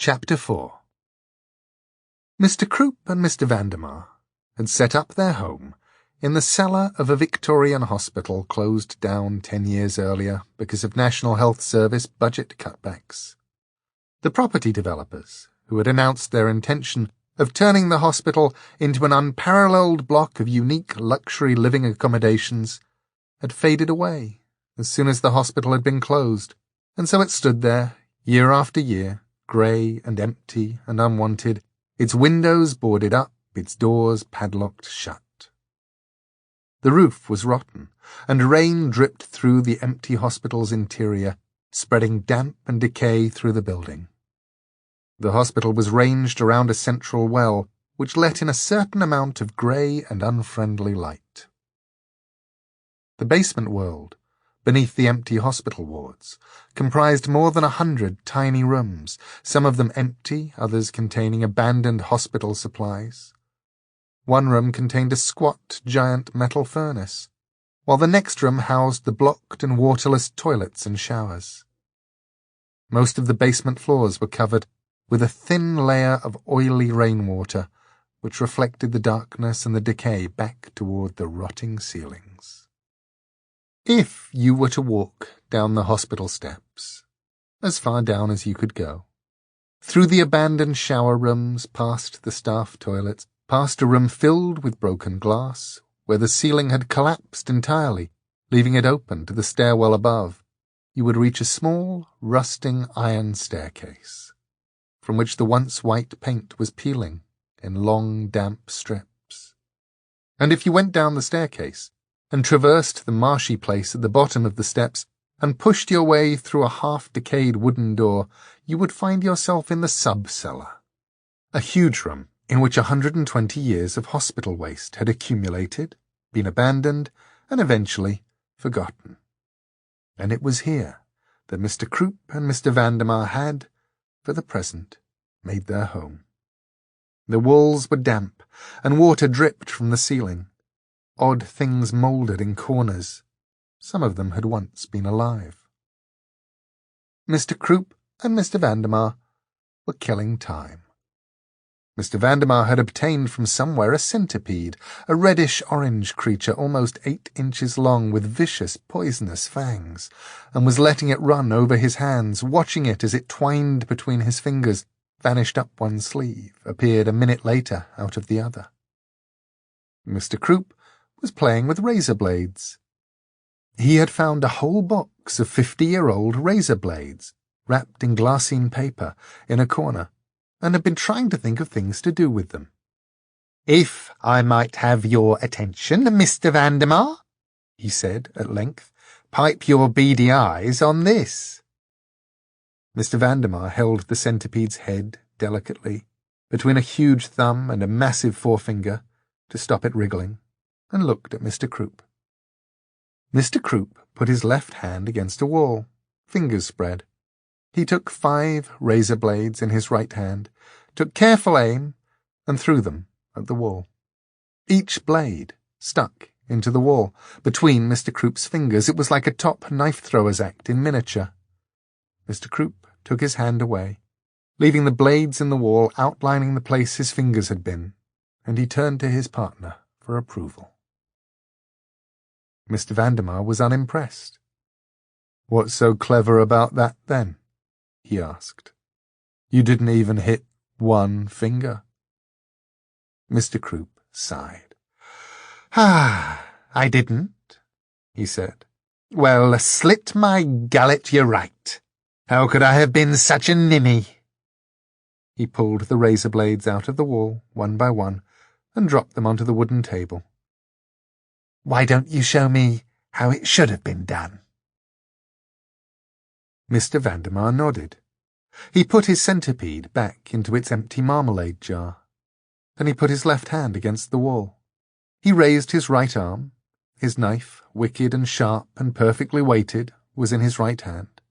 Chapter 4. Mr. Croup and Mr. Vandemar had set up their home in the cellar of a Victorian hospital closed down 10 years earlier because of National Health Service budget cutbacks. The property developers, who had announced their intention of turning the hospital into an unparalleled block of unique luxury living accommodations, had faded away as soon as the hospital had been closed, and so it stood there, year after year, grey and empty and unwanted, its windows boarded up, its doors padlocked shut. The roof was rotten, and rain dripped through the empty hospital's interior, spreading damp and decay through the building. The hospital was ranged around a central well, which let in a certain amount of grey and unfriendly light. The basement world, beneath the empty hospital wards, comprised more than 100 tiny rooms, some of them empty, others containing abandoned hospital supplies. One room contained a squat, giant metal furnace, while the next room housed the blocked and waterless toilets and showers. Most of the basement floors were covered with a thin layer of oily rainwater, which reflected the darkness and the decay back toward the rotting ceilings. If you were to walk down the hospital steps, as far down as you could go, through the abandoned shower rooms, past the staff toilets, past a room filled with broken glass, where the ceiling had collapsed entirely, leaving it open to the stairwell above, you would reach a small, rusting iron staircase, from which the once white paint was peeling in long, damp strips. And if you went down the staircase, and traversed the marshy place at the bottom of the steps, and pushed your way through a half-decayed wooden door, you would find yourself in the sub-cellar, a huge room in which 120 years of hospital waste had accumulated, been abandoned, and eventually forgotten. And it was here that Mr. Croup and Mr. Vandemar had, for the present, made their home. The walls were damp, and water dripped from the ceiling. Odd things mouldered in corners. Some of them had once been alive. Mr. Croup and Mr. Vandemar were killing time. Mr. Vandemar had obtained from somewhere a centipede, a reddish-orange creature almost 8 inches long with vicious, poisonous fangs, and was letting it run over his hands, watching it as it twined between his fingers, vanished up one sleeve, appeared a minute later out of the other. Mr. Croup was playing with razor blades. He had found a whole box of 50-year-old razor blades, wrapped in glassine paper, in a corner, and had been trying to think of things to do with them. "If I might have your attention, Mr. Vandemar," he said at length, "pipe your beady eyes on this." Mr. Vandemar held the centipede's head delicately, between a huge thumb and a massive forefinger, to stop it wriggling, and looked at Mr. Croup. Mr. Croup put his left hand against a wall, fingers spread. He took 5 razor blades in his right hand, took careful aim, and threw them at the wall. Each blade stuck into the wall, between Mr. Croup's fingers. It was like a top knife-thrower's act in miniature. Mr. Croup took his hand away, leaving the blades in the wall outlining the place his fingers had been, and he turned to his partner for approval. Mr. Vandemar was unimpressed. "What's so clever about that, then?" he asked. "You didn't even hit one finger." Mr. Croup sighed. "I didn't," he said. "Well, slit my gullet, you're right. How could I have been such a ninny?" He pulled the razor blades out of the wall, one by one, and dropped them onto the wooden table. "Why don't you show me how it should have been done?" Mr. Vandemar nodded. He put his centipede back into its empty marmalade jar. Then he put his left hand against the wall. He raised his right arm. His knife, wicked and sharp and perfectly weighted, was in his right hand.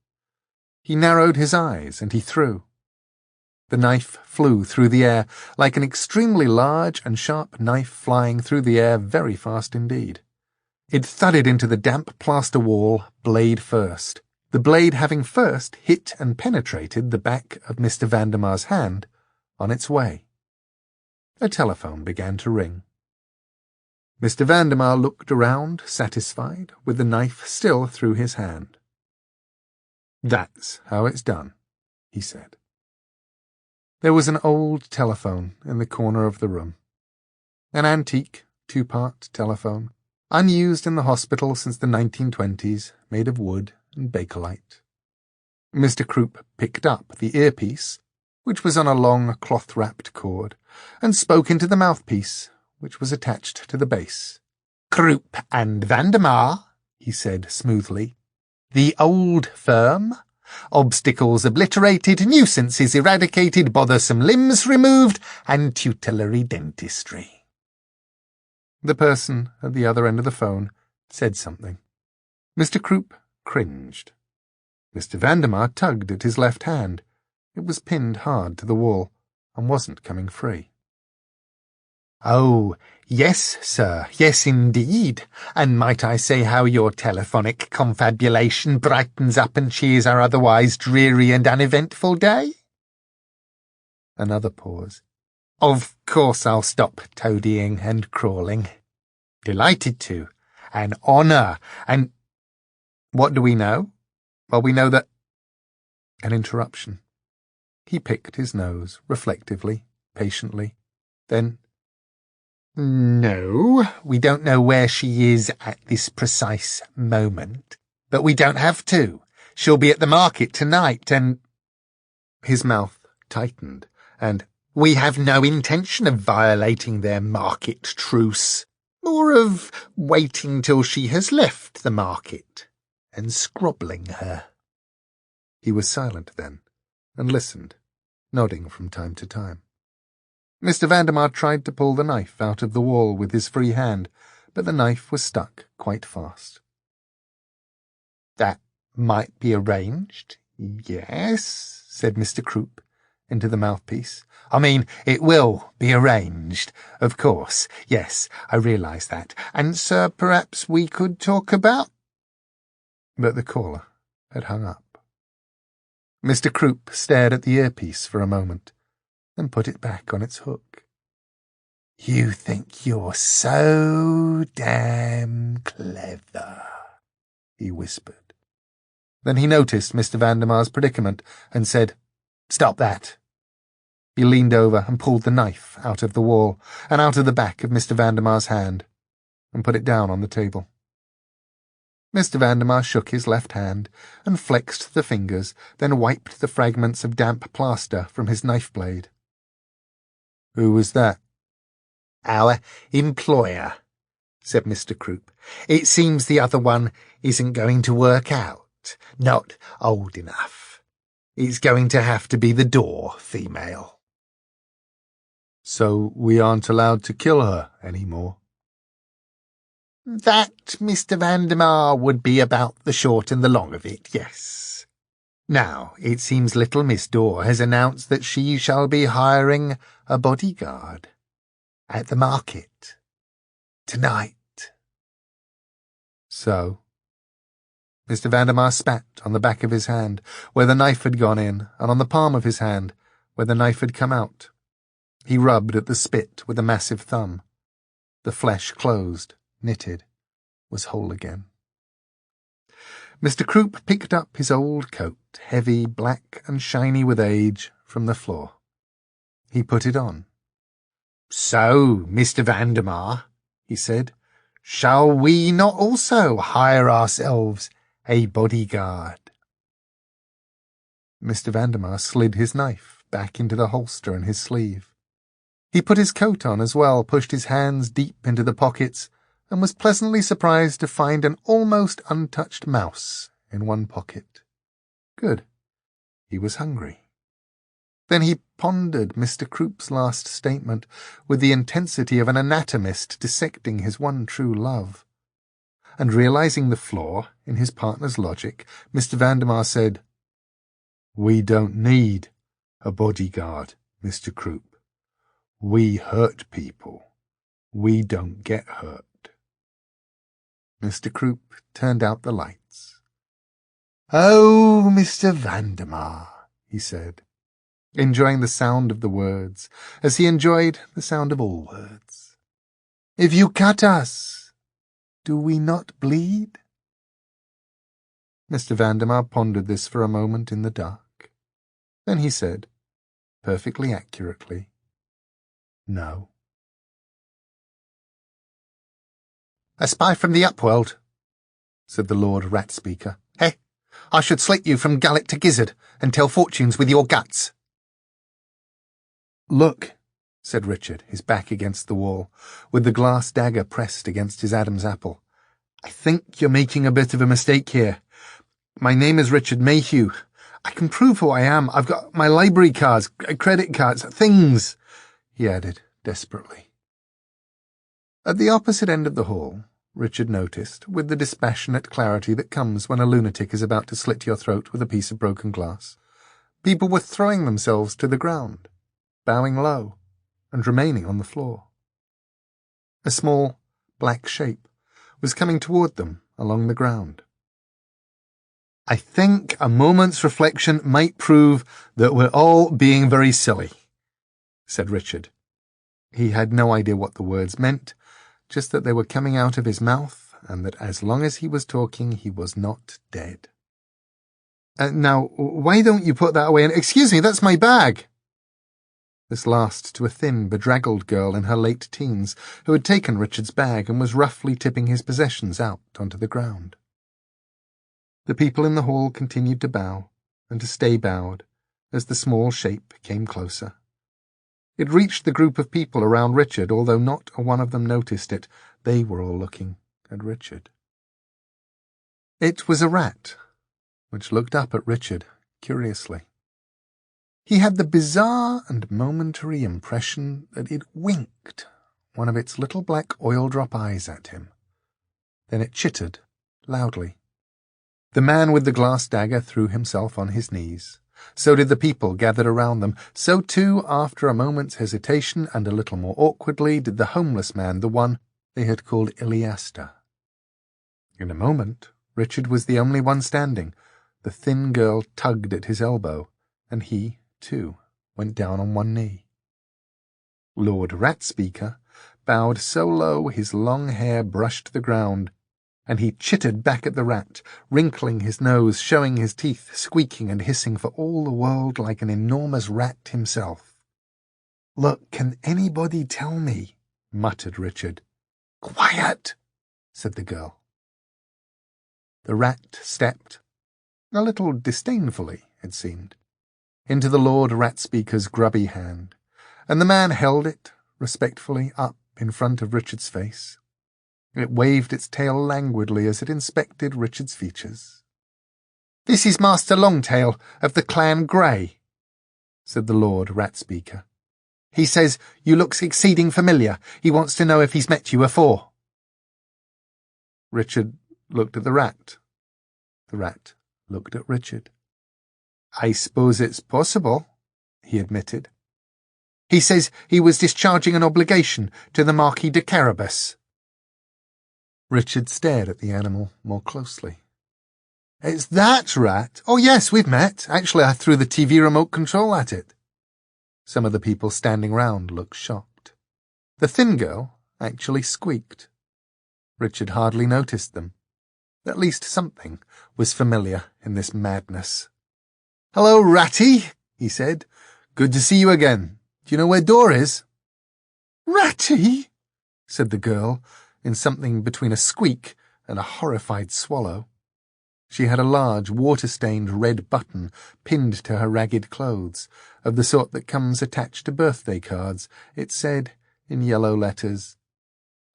He narrowed his eyes and he threw. The knife flew through the air, like an extremely large and sharp knife flying through the air very fast indeed. It thudded into the damp plaster wall, blade first, the blade having first hit and penetrated the back of Mr. Vandemar's hand on its way. A telephone began to ring. Mr. Vandemar looked around, satisfied, with the knife still through his hand. "That's how it's done," he said. There was an old telephone in the corner of the room. An antique, two-part telephone, unused in the hospital since the 1920s, made of wood and bakelite. Mr. Croup picked up the earpiece, which was on a long cloth-wrapped cord, and spoke into the mouthpiece, which was attached to the base. "Croup and Vandemar," he said smoothly. "The old firm. Obstacles obliterated, nuisances eradicated, bothersome limbs removed, and tutelary dentistry." The person at the other end of the phone said something. Mr. Croup cringed. Mr. Vandemar tugged at his left hand. It was pinned hard to the wall, and wasn't coming free. "Oh, yes, sir, yes indeed. And might I say how your telephonic confabulation brightens up and cheers our otherwise dreary and uneventful day?" Another pause. "Of course I'll stop toadying and crawling. Delighted to. An honour. And what do we know? Well, we know that—" An interruption. He picked his nose, reflectively, patiently. Then, "No, we don't know where she is at this precise moment. But we don't have to. She'll be at the market tonight, and—" His mouth tightened, and "We have no intention of violating their market truce, or of waiting till she has left the market and scrobbling her." He was silent then, and listened, nodding from time to time. Mr. Vandemar tried to pull the knife out of the wall with his free hand, but the knife was stuck quite fast. "That might be arranged, yes," said Mr. Croup into the mouthpiece. "I mean, it will be arranged, of course. Yes, I realise that. And, sir, perhaps we could talk about—" But the caller had hung up. Mr. Croup stared at the earpiece for a moment, then put it back on its hook. "You think you're so damn clever," he whispered. Then he noticed Mr. Vandemar's predicament and said, "Stop that." He leaned over and pulled the knife out of the wall and out of the back of Mr. Vandemar's hand and put it down on the table. Mr. Vandemar shook his left hand and flexed the fingers, then wiped the fragments of damp plaster from his knife blade. "Who was that?" "Our employer," said Mr. Croup. "It seems the other one isn't going to work out. Not old enough. It's going to have to be the door female." "So we aren't allowed to kill her any more?" "That, Mr. Vandemar, would be about the short and the long of it, yes. Now, it seems little Miss Dore has announced that she shall be hiring a bodyguard at the market tonight." "So?" Mr. Vandemar spat on the back of his hand, where the knife had gone in, and on the palm of his hand, where the knife had come out. He rubbed at the spit with a massive thumb. The flesh closed, knitted, was whole again. Mr. Croup picked up his old coat, heavy, black and shiny with age, from the floor. He put it on. "So, Mr. Vandemar," he said, "shall we not also hire ourselves a bodyguard?" Mr. Vandemar slid his knife back into the holster in his sleeve. He put his coat on as well, pushed his hands deep into the pockets, and was pleasantly surprised to find an almost untouched mouse in one pocket. Good. He was hungry. Then he pondered Mr. Croup's last statement with the intensity of an anatomist dissecting his one true love. And realizing the flaw in his partner's logic, Mr. Vandemar said, "We don't need a bodyguard, Mr. Croup. We hurt people. We don't get hurt." Mr. Croup turned out the lights. "Oh, Mr. Vandemar," he said, enjoying the sound of the words, as he enjoyed the sound of all words. "If you cut us, do we not bleed?" Mr. Vandemar pondered this for a moment in the dark. Then he said, perfectly accurately, "No." "A spy from the upworld," said the Lord Rat-Speaker. "Hey, I should slit you from gullet to gizzard and tell fortunes with your guts." "Look," said Richard, his back against the wall, with the glass dagger pressed against his Adam's apple. "I think you're making a bit of a mistake here. My name is Richard Mayhew. I can prove who I am. I've got my library cards, credit cards, things," he added desperately. At the opposite end of the hall, Richard noticed, with the dispassionate clarity that comes when a lunatic is about to slit your throat with a piece of broken glass, people were throwing themselves to the ground, bowing low, and remaining on the floor. A small, black shape was coming toward them along the ground. "I think a moment's reflection might prove that we're all being very silly," said Richard. He had no idea what the words meant, just that they were coming out of his mouth, and that as long as he was talking he was not dead. "Now, why don't you put that away and— Excuse me, that's my bag!" This last to a thin, bedraggled girl in her late teens, who had taken Richard's bag and was roughly tipping his possessions out onto the ground. The people in the hall continued to bow, and to stay bowed, as the small shape came closer. It reached the group of people around Richard, although not a one of them noticed it. They were all looking at Richard. It was a rat, which looked up at Richard curiously. He had the bizarre and momentary impression that it winked one of its little black oil-drop eyes at him. Then it chittered loudly. The man with the glass dagger threw himself on his knees. So did the people gathered around them. So too, after a moment's hesitation and a little more awkwardly, did the homeless man, the one they had called Iliasta. In a moment, Richard was the only one standing. The thin girl tugged at his elbow, and he, too, went down on one knee. Lord Rat-Speaker bowed so low his long hair brushed the ground, and he chittered back at the rat, wrinkling his nose, showing his teeth, squeaking and hissing for all the world like an enormous rat himself. "Look, can anybody tell me?" muttered Richard. "Quiet!" said the girl. The rat stepped, a little disdainfully, it seemed, into the Lord Rat-Speaker's grubby hand, and the man held it respectfully up in front of Richard's face. It waved its tail languidly as it inspected Richard's features. "This is Master Longtail of the Clan Grey," said the Lord Rat-Speaker. "He says you look exceeding familiar. He wants to know if he's met you afore." Richard looked at the rat. The rat looked at Richard. "I suppose it's possible," he admitted. "He says he was discharging an obligation to the Marquis de Carabas." Richard stared at the animal more closely. "It's that rat? Oh yes, we've met. Actually, I threw the TV remote control at it." Some of the people standing round looked shocked. The thin girl actually squeaked. Richard hardly noticed them. At least something was familiar in this madness. "Hello, Ratty," he said. "Good to see you again. Do you know where Dor is?" "Ratty?" said the girl, in something between a squeak and a horrified swallow. She had a large, water-stained red button pinned to her ragged clothes, of the sort that comes attached to birthday cards. It said, in yellow letters,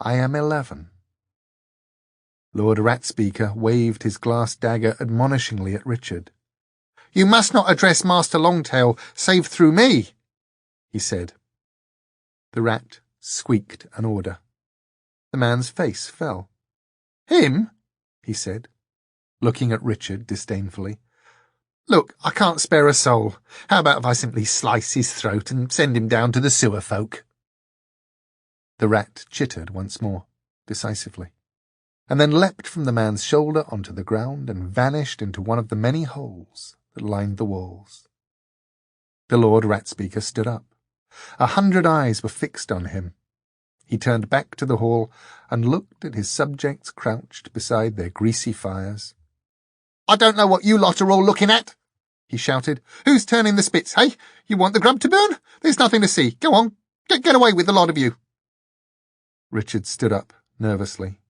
"I am 11. Lord Rat-Speaker waved his glass dagger admonishingly at Richard. "You must not address Master Longtail save through me," he said. The rat squeaked an order. The man's face fell. "Him?" he said, looking at Richard disdainfully. "Look, I can't spare a soul. How about if I simply slice his throat and send him down to the sewer folk?" The rat chittered once more, decisively. and then leapt from the man's shoulder onto the ground and vanished into one of the many holes that lined the walls. The Lord Rat-Speaker stood up. 100 eyes were fixed on him. He turned back to the hall and looked at his subjects crouched beside their greasy fires. "I don't know what you lot are all looking at," he shouted. "Who's turning the spits, hey? You want the grub to burn? There's nothing to see. Go on, get away with the lot of you." Richard stood up nervously.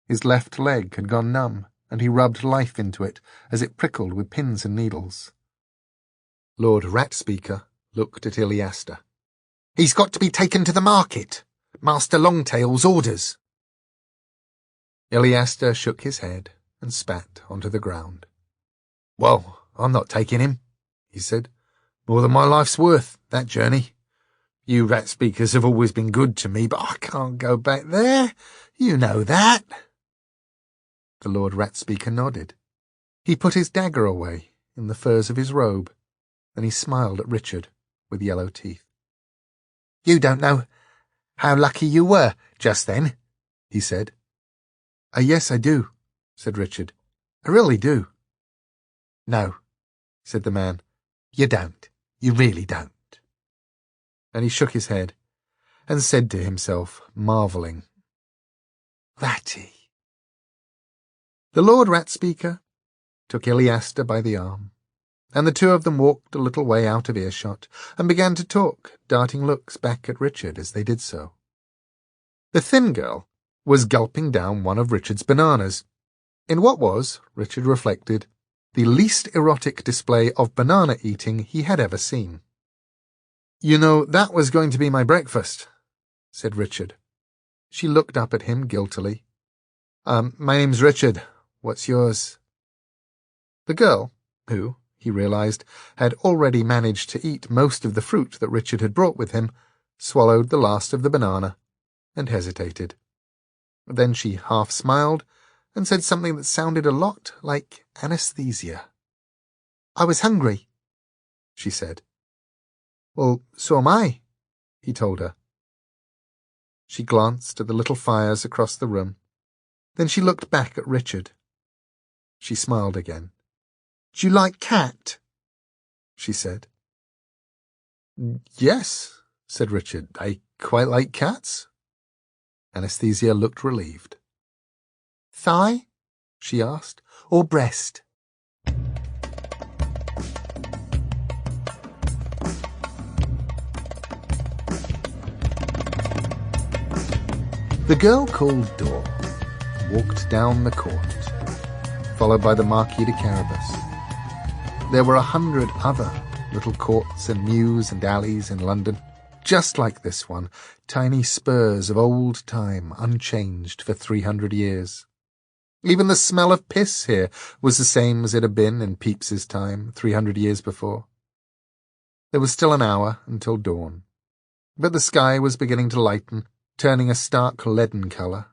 His left leg had gone numb, and he rubbed life into it as it prickled with pins and needles. Lord Rat-Speaker looked at Iliaster. "He's got to be taken to the market. Master Longtail's orders." Iliaster shook his head and spat onto the ground. "Well, I'm not taking him," he said. "More than my life's worth, that journey. You Rat-Speakers have always been good to me, but I can't go back there. You know that." The Lord Rat-Speaker nodded. He put his dagger away in the furs of his robe, and he smiled at Richard with yellow teeth. "You don't know how lucky you were just then," he said. Yes, I do," said Richard. "I really do." "No," said the man. "You don't. You really don't." And he shook his head and said to himself, marvelling, "Ratty." The Lord Rat-Speaker took Iliaster by the arm, and the two of them walked a little way out of earshot and began to talk, darting looks back at Richard as they did so. The thin girl was gulping down one of Richard's bananas, in what was, Richard reflected, the least erotic display of banana eating he had ever seen. "You know, that was going to be my breakfast," said Richard. She looked up at him guiltily. My name's Richard. What's yours?" The girl, who, he realized, had already managed to eat most of the fruit that Richard had brought with him, swallowed the last of the banana and hesitated. Then she half smiled and said something that sounded a lot like anesthesia. "I was hungry," she said. "Well, so am I," he told her. She glanced at the little fires across the room. Then she looked back at Richard. She smiled again. "Do you like cat?" she said. "Yes," said Richard. "I quite like cats." Anesthesia looked relieved. "Thigh?" she asked. "Or breast?" The girl called Dor walked down the court, followed by the Marquis de Carabas. There were 100 other little courts and mews and alleys in London, just like this one, tiny spurs of old time unchanged for 300 years. Even the smell of piss here was the same as it had been in Pepys's time 300 years before. There was still an hour until dawn, but the sky was beginning to lighten, turning a stark leaden colour.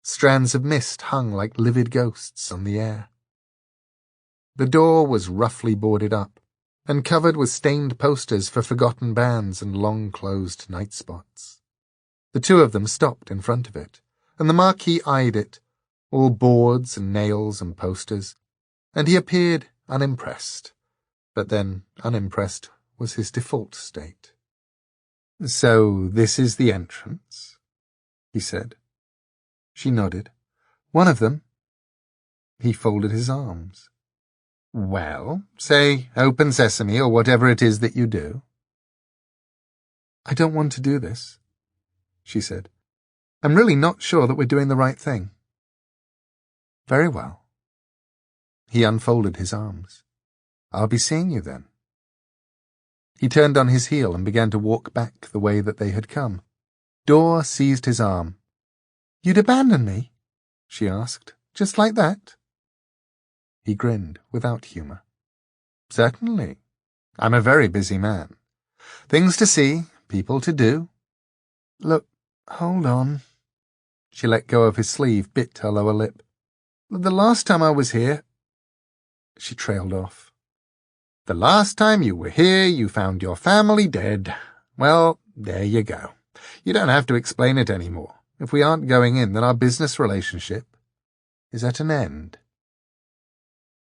Strands of mist hung like livid ghosts on the air. The door was roughly boarded up, and covered with stained posters for forgotten bands and long-closed night spots. The two of them stopped in front of it, and the Marquis eyed it, all boards and nails and posters, and he appeared unimpressed. But then unimpressed was his default state. "So this is the entrance?" he said. She nodded. "One of them." He folded his arms. "Well, say open sesame or whatever it is that you do." "I don't want to do this," she said. "I'm really not sure that we're doing the right thing." "Very well." He unfolded his arms. "I'll be seeing you then." He turned on his heel and began to walk back the way that they had come. Dor seized his arm. "You'd abandon me?" she asked. "Just like that?" He grinned without humour. "Certainly. I'm a very busy man. Things to see, people to do." "Look, hold on." She let go of his sleeve, bit her lower lip. "The last time I was here—" She trailed off. "The last time you were here, you found your family dead. Well, there you go. You don't have to explain it any more. If we aren't going in, then our business relationship, is at an end.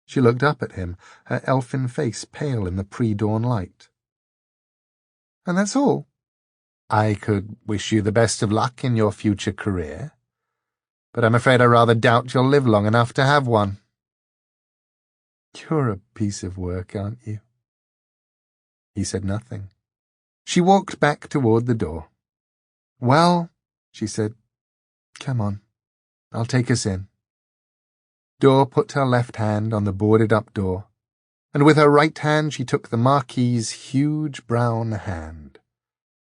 She looked up at him, her elfin face pale in the pre-dawn light. And that's all? I could wish you the best of luck in your future career, but I'm afraid I rather doubt you'll live long enough to have one. You're a piece of work, aren't you? He said nothing. She walked back toward the door. Well, she said, come on, I'll take us in. Dor put her left hand on the boarded-up door, and with her right hand she took the Marquis's huge brown hand.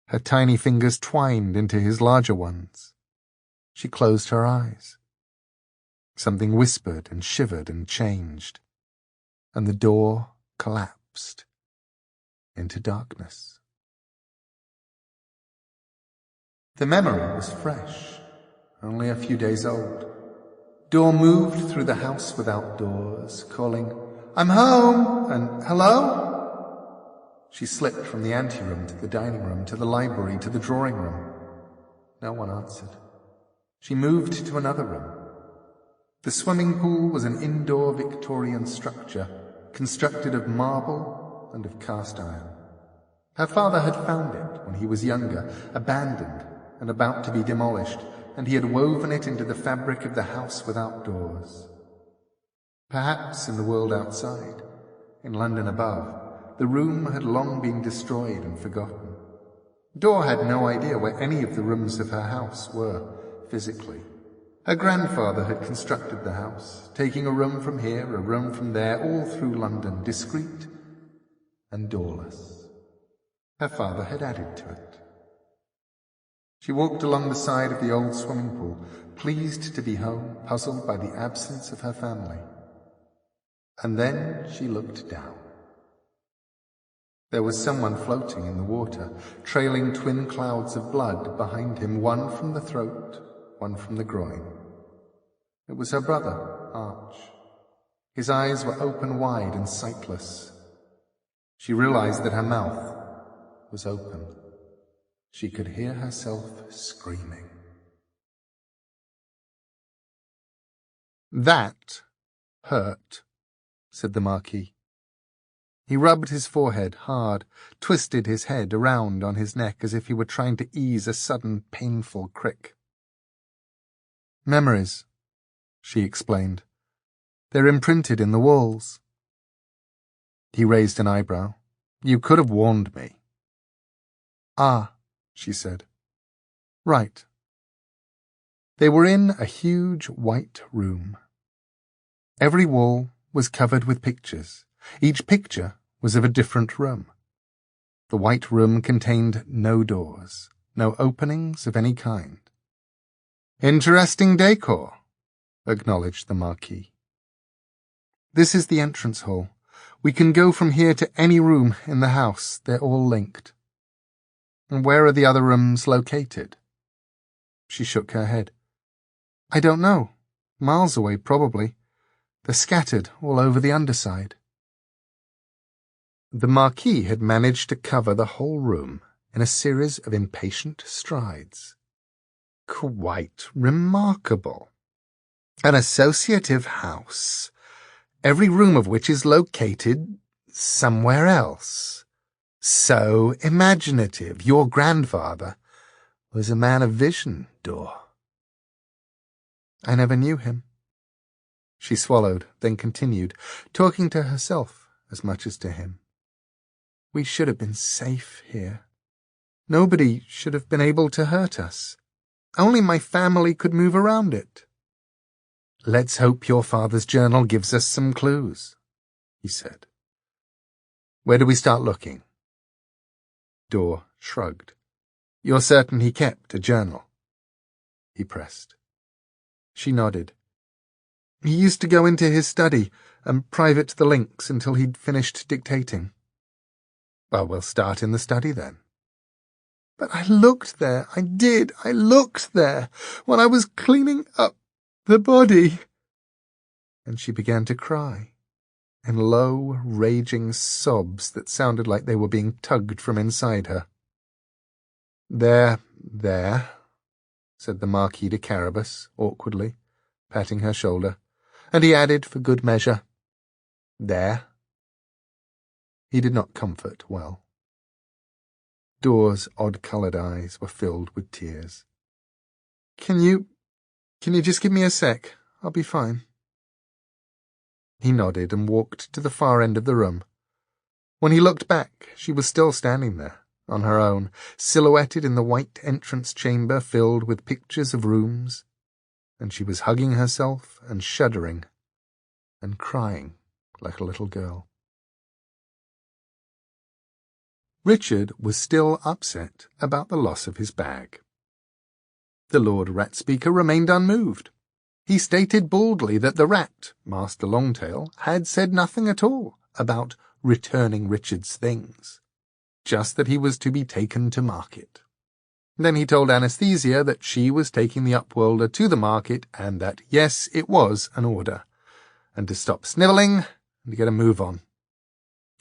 Her tiny fingers twined into his larger ones. She closed her eyes. Something whispered and shivered and changed, and the door collapsed into darkness. The memory was fresh, only a few days old. Dor moved through the house without doors, calling, I'm home, and hello? She slipped from the anteroom to the dining room, to the library, to the drawing room. No one answered. She moved to another room. The swimming pool was an indoor Victorian structure, constructed of marble and of cast iron. Her father had found it when he was younger, abandoned and about to be demolished, and he had woven it into the fabric of the house without doors. Perhaps in the world outside, in London above, the room had long been destroyed and forgotten. Dor had no idea where any of the rooms of her house were, physically. Her grandfather had constructed the house, taking a room from here, a room from there, all through London, discreet and doorless. Her father had added to it. She walked along the side of the old swimming pool, pleased to be home, puzzled by the absence of her family. And then she looked down. There was someone floating in the water, trailing twin clouds of blood behind him, one from the throat, one from the groin. It was her brother, Arch. His eyes were open wide and sightless. She realized that her mouth was open. She could hear herself screaming. That hurt, said the Marquis. He rubbed his forehead hard, twisted his head around on his neck as if he were trying to ease a sudden painful crick. Memories, she explained. They're imprinted in the walls. He raised an eyebrow. You could have warned me. Ah, she said. Right. They were in a huge white room. Every wall was covered with pictures. Each picture was of a different room. The white room contained no doors, no openings of any kind. Interesting decor, acknowledged the Marquis. This is the entrance hall. We can go from here to any room in the house. They're all linked. And where are the other rooms located? She shook her head. I don't know. Miles away, probably. They're scattered all over the underside. The Marquis had managed to cover the whole room in a series of impatient strides. Quite remarkable. An associative house, every room of which is located somewhere else. So imaginative. Your grandfather was a man of vision, Dor. I never knew him. She swallowed, then continued, talking to herself as much as to him. We should have been safe here. Nobody should have been able to hurt us. Only my family could move around it. Let's hope your father's journal gives us some clues, he said. Where do we start looking? Dor shrugged. You're certain he kept a journal? He pressed. She nodded. He used to go into his study and private the links until he'd finished dictating. Well, we'll start in the study then. But I looked there, I did, I looked there, when I was cleaning up the body. And she began to cry, in low, raging sobs that sounded like they were being tugged from inside her. There, said the Marquis de Carabas, awkwardly, patting her shoulder. And he added for good measure, "There." He did not comfort well. Dora's odd-coloured eyes were filled with tears. Can you just give me a sec? I'll be fine." He nodded and walked to the far end of the room. When he looked back, she was still standing there, on her own, silhouetted in the white entrance chamber filled with pictures of rooms, and she was hugging herself and shuddering and crying like a little girl. Richard was still upset about the loss of his bag. The Lord Rat Speaker remained unmoved. He stated baldly that the rat, Master Longtail, had said nothing at all about returning Richard's things, just that he was to be taken to market. Then he told Anesthesia that she was taking the Upworlder to the market and that, yes, it was an order, and to stop snivelling and to get a move on.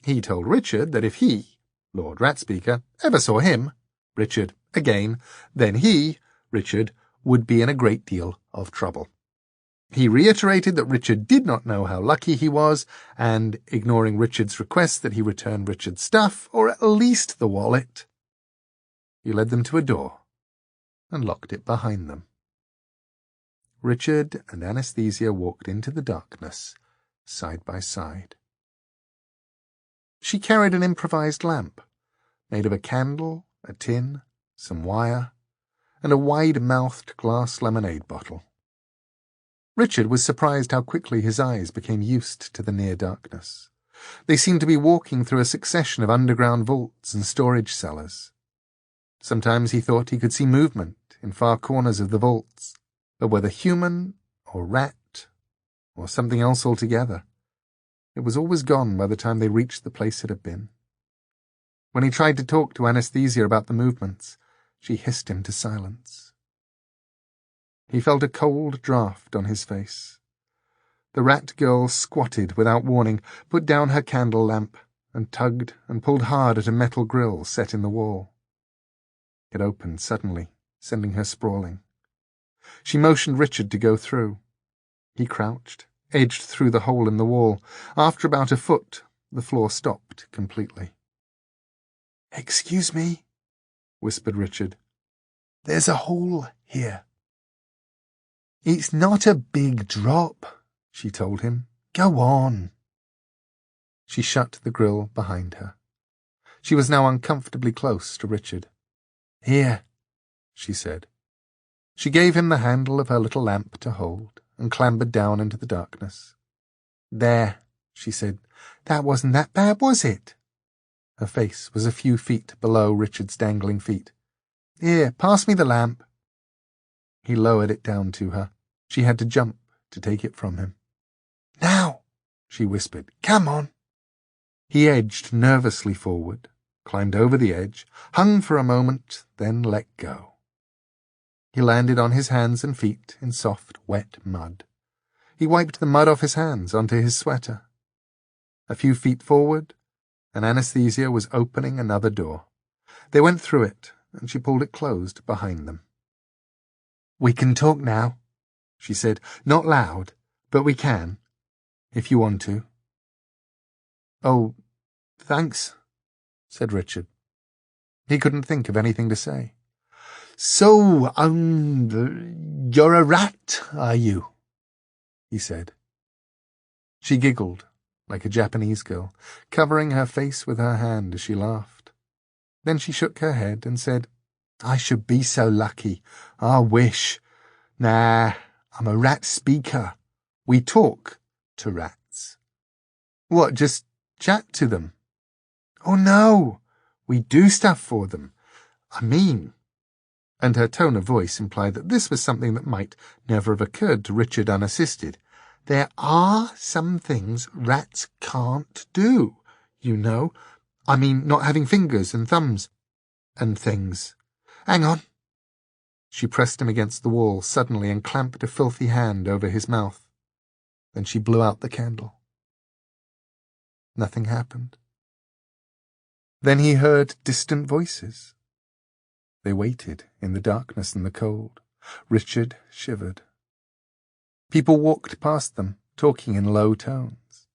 He told Richard that if he, Lord Rat Speaker, ever saw him, Richard, again, then he, Richard, would be in a great deal of trouble. He reiterated that Richard did not know how lucky he was, and, ignoring Richard's request that he return Richard's stuff, or at least the wallet, he led them to a door and locked it behind them. Richard and Anesthesia walked into the darkness, side by side. She carried an improvised lamp, made of a candle, a tin, some wire, and a wide-mouthed glass lemonade bottle. Richard was surprised how quickly his eyes became used to the near darkness. They seemed to be walking through a succession of underground vaults and storage cellars. Sometimes he thought he could see movement in far corners of the vaults, but whether human or rat or something else altogether, it was always gone by the time they reached the place it had been. When he tried to talk to Anesthesia about the movements, she hissed him to silence. He felt a cold draught on his face. The rat girl squatted without warning, put down her candle lamp, and tugged and pulled hard at a metal grill set in the wall. It opened suddenly, sending her sprawling. She motioned Richard to go through. He crouched, edged through the hole in the wall. After about a foot, the floor stopped completely. "Excuse me," whispered Richard. "There's a hole here." "It's not a big drop," she told him. "Go on." She shut the grill behind her. She was now uncomfortably close to Richard. "Here," she said. She gave him the handle of her little lamp to hold and clambered down into the darkness. "There," she said. "That wasn't that bad, was it?" Her face was a few feet below Richard's dangling feet. "Here, pass me the lamp." He lowered it down to her. She had to jump to take it from him. "Now," she whispered. "Come on." He edged nervously forward, climbed over the edge, hung for a moment, then let go. He landed on his hands and feet in soft, wet mud. He wiped the mud off his hands onto his sweater. A few feet forward, and Anesthesia was opening another door. They went through it, and she pulled it closed behind them. "We can talk now," she said. "Not loud, but we can, if you want to." "Oh, thanks," said Richard. He couldn't think of anything to say. "So, you're a rat, are you?" he said. She giggled, like a Japanese girl, covering her face with her hand as she laughed. Then she shook her head and said, "I should be so lucky. I wish. Nah, I'm a rat speaker. We talk to rats." "What, just chat to them?" "Oh, no. We do stuff for them. I mean," and her tone of voice implied that this was something that might never have occurred to Richard unassisted, "there are some things rats can't do, you know. I mean, not having fingers and thumbs and things. Hang on." She pressed him against the wall suddenly and clamped a filthy hand over his mouth. Then she blew out the candle. Nothing happened. Then he heard distant voices. They waited in the darkness and the cold. Richard shivered. People walked past them, talking in low tones.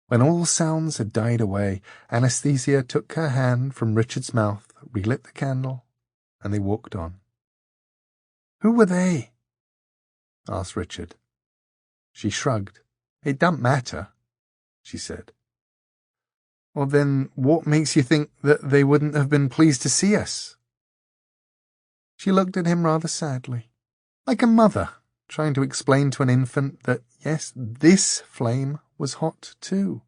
When all sounds had died away, Anesthesia took her hand from Richard's mouth, relit the candle, and they walked on. "Who were they?" asked Richard. She shrugged. "It don't matter," she said. "Well, then what makes you think that they wouldn't have been pleased to see us?" She looked at him rather sadly, like a mother trying to explain to an infant that, yes, this flame was hot too.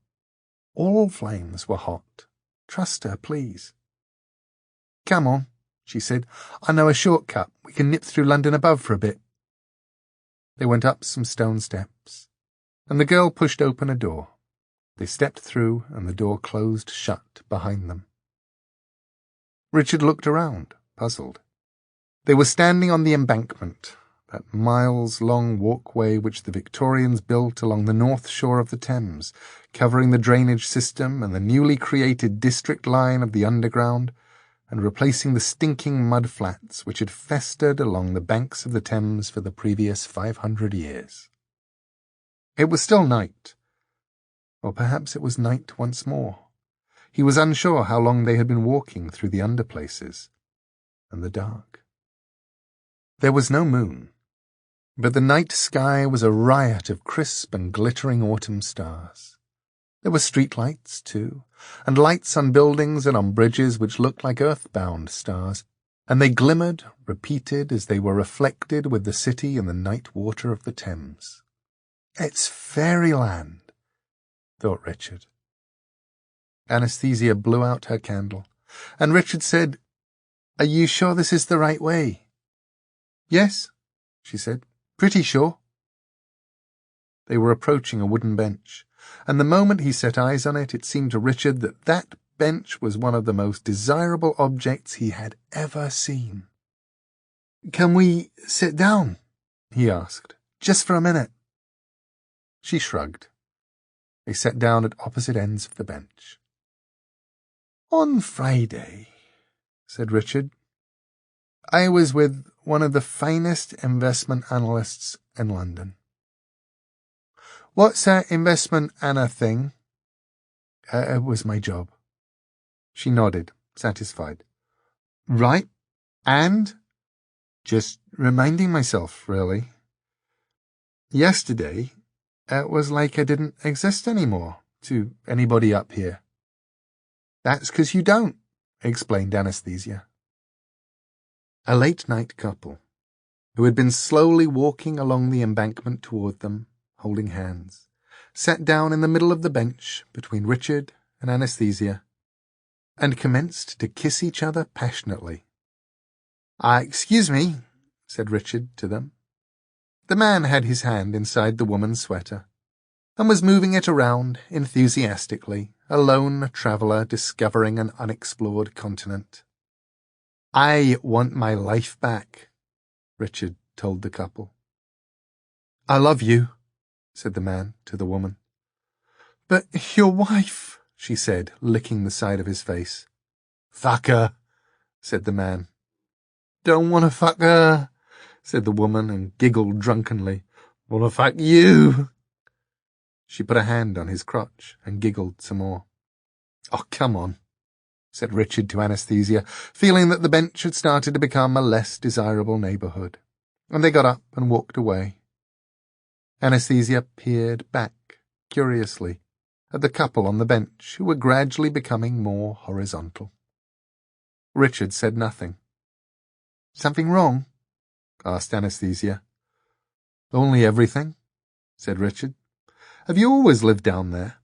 All flames were hot. Trust her, please. "Come on," she said. "I know a shortcut. We can nip through London above for a bit." They went up some stone steps, and the girl pushed open a door. They stepped through, and the door closed shut behind them. Richard looked around, puzzled. They were standing on the embankment, that miles-long walkway which the Victorians built along the north shore of the Thames, covering the drainage system and the newly created district line of the Underground, and replacing the stinking mud flats which had festered along the banks of the Thames for the previous 500 years. It was still night, or perhaps it was night once more. He was unsure how long they had been walking through the underplaces, and the dark. There was no moon, but the night sky was a riot of crisp and glittering autumn stars. There were streetlights, too, and lights on buildings and on bridges which looked like earthbound stars, and they glimmered, repeated as they were reflected with the city in the night water of the Thames. "It's fairyland," thought Richard. Anesthesia blew out her candle, and Richard said, "Are you sure this is the right way?" "Yes," she said. "Pretty sure." They were approaching a wooden bench, and the moment he set eyes on it, it seemed to Richard that that bench was one of the most desirable objects he had ever seen. "Can we sit down?" he asked. "Just for a minute." She shrugged. They sat down at opposite ends of the bench. "On Friday," said Richard, "I was with one of the finest investment analysts in London." "What's a investment ana thing?" It was my job." She nodded, satisfied. "Right. And?" "Just reminding myself, really. Yesterday, it was like I didn't exist anymore to anybody up here." "That's 'cause you don't," explained Anesthesia. A late-night couple, who had been slowly walking along the embankment toward them, holding hands, sat down in the middle of the bench between Richard and Anesthesia, and commenced to kiss each other passionately. "Excuse me," said Richard to them. The man had his hand inside the woman's sweater, and was moving it around enthusiastically, a lone traveller discovering an unexplored continent. "I want my life back," Richard told the couple. "I love you," said the man to the woman. "But your wife," she said, licking the side of his face. "Fuck her," said the man. "Don't want to fuck her," said the woman, and giggled drunkenly. "Want to fuck you." She put a hand on his crotch and giggled some more. "Oh, come on," said Richard to Anesthesia, feeling that the bench had started to become a less desirable neighbourhood, and they got up and walked away. Anesthesia peered back, curiously, at the couple on the bench, who were gradually becoming more horizontal. Richard said nothing. "Something wrong?" asked Anesthesia. "Only everything," said Richard. "Have you always lived down there?"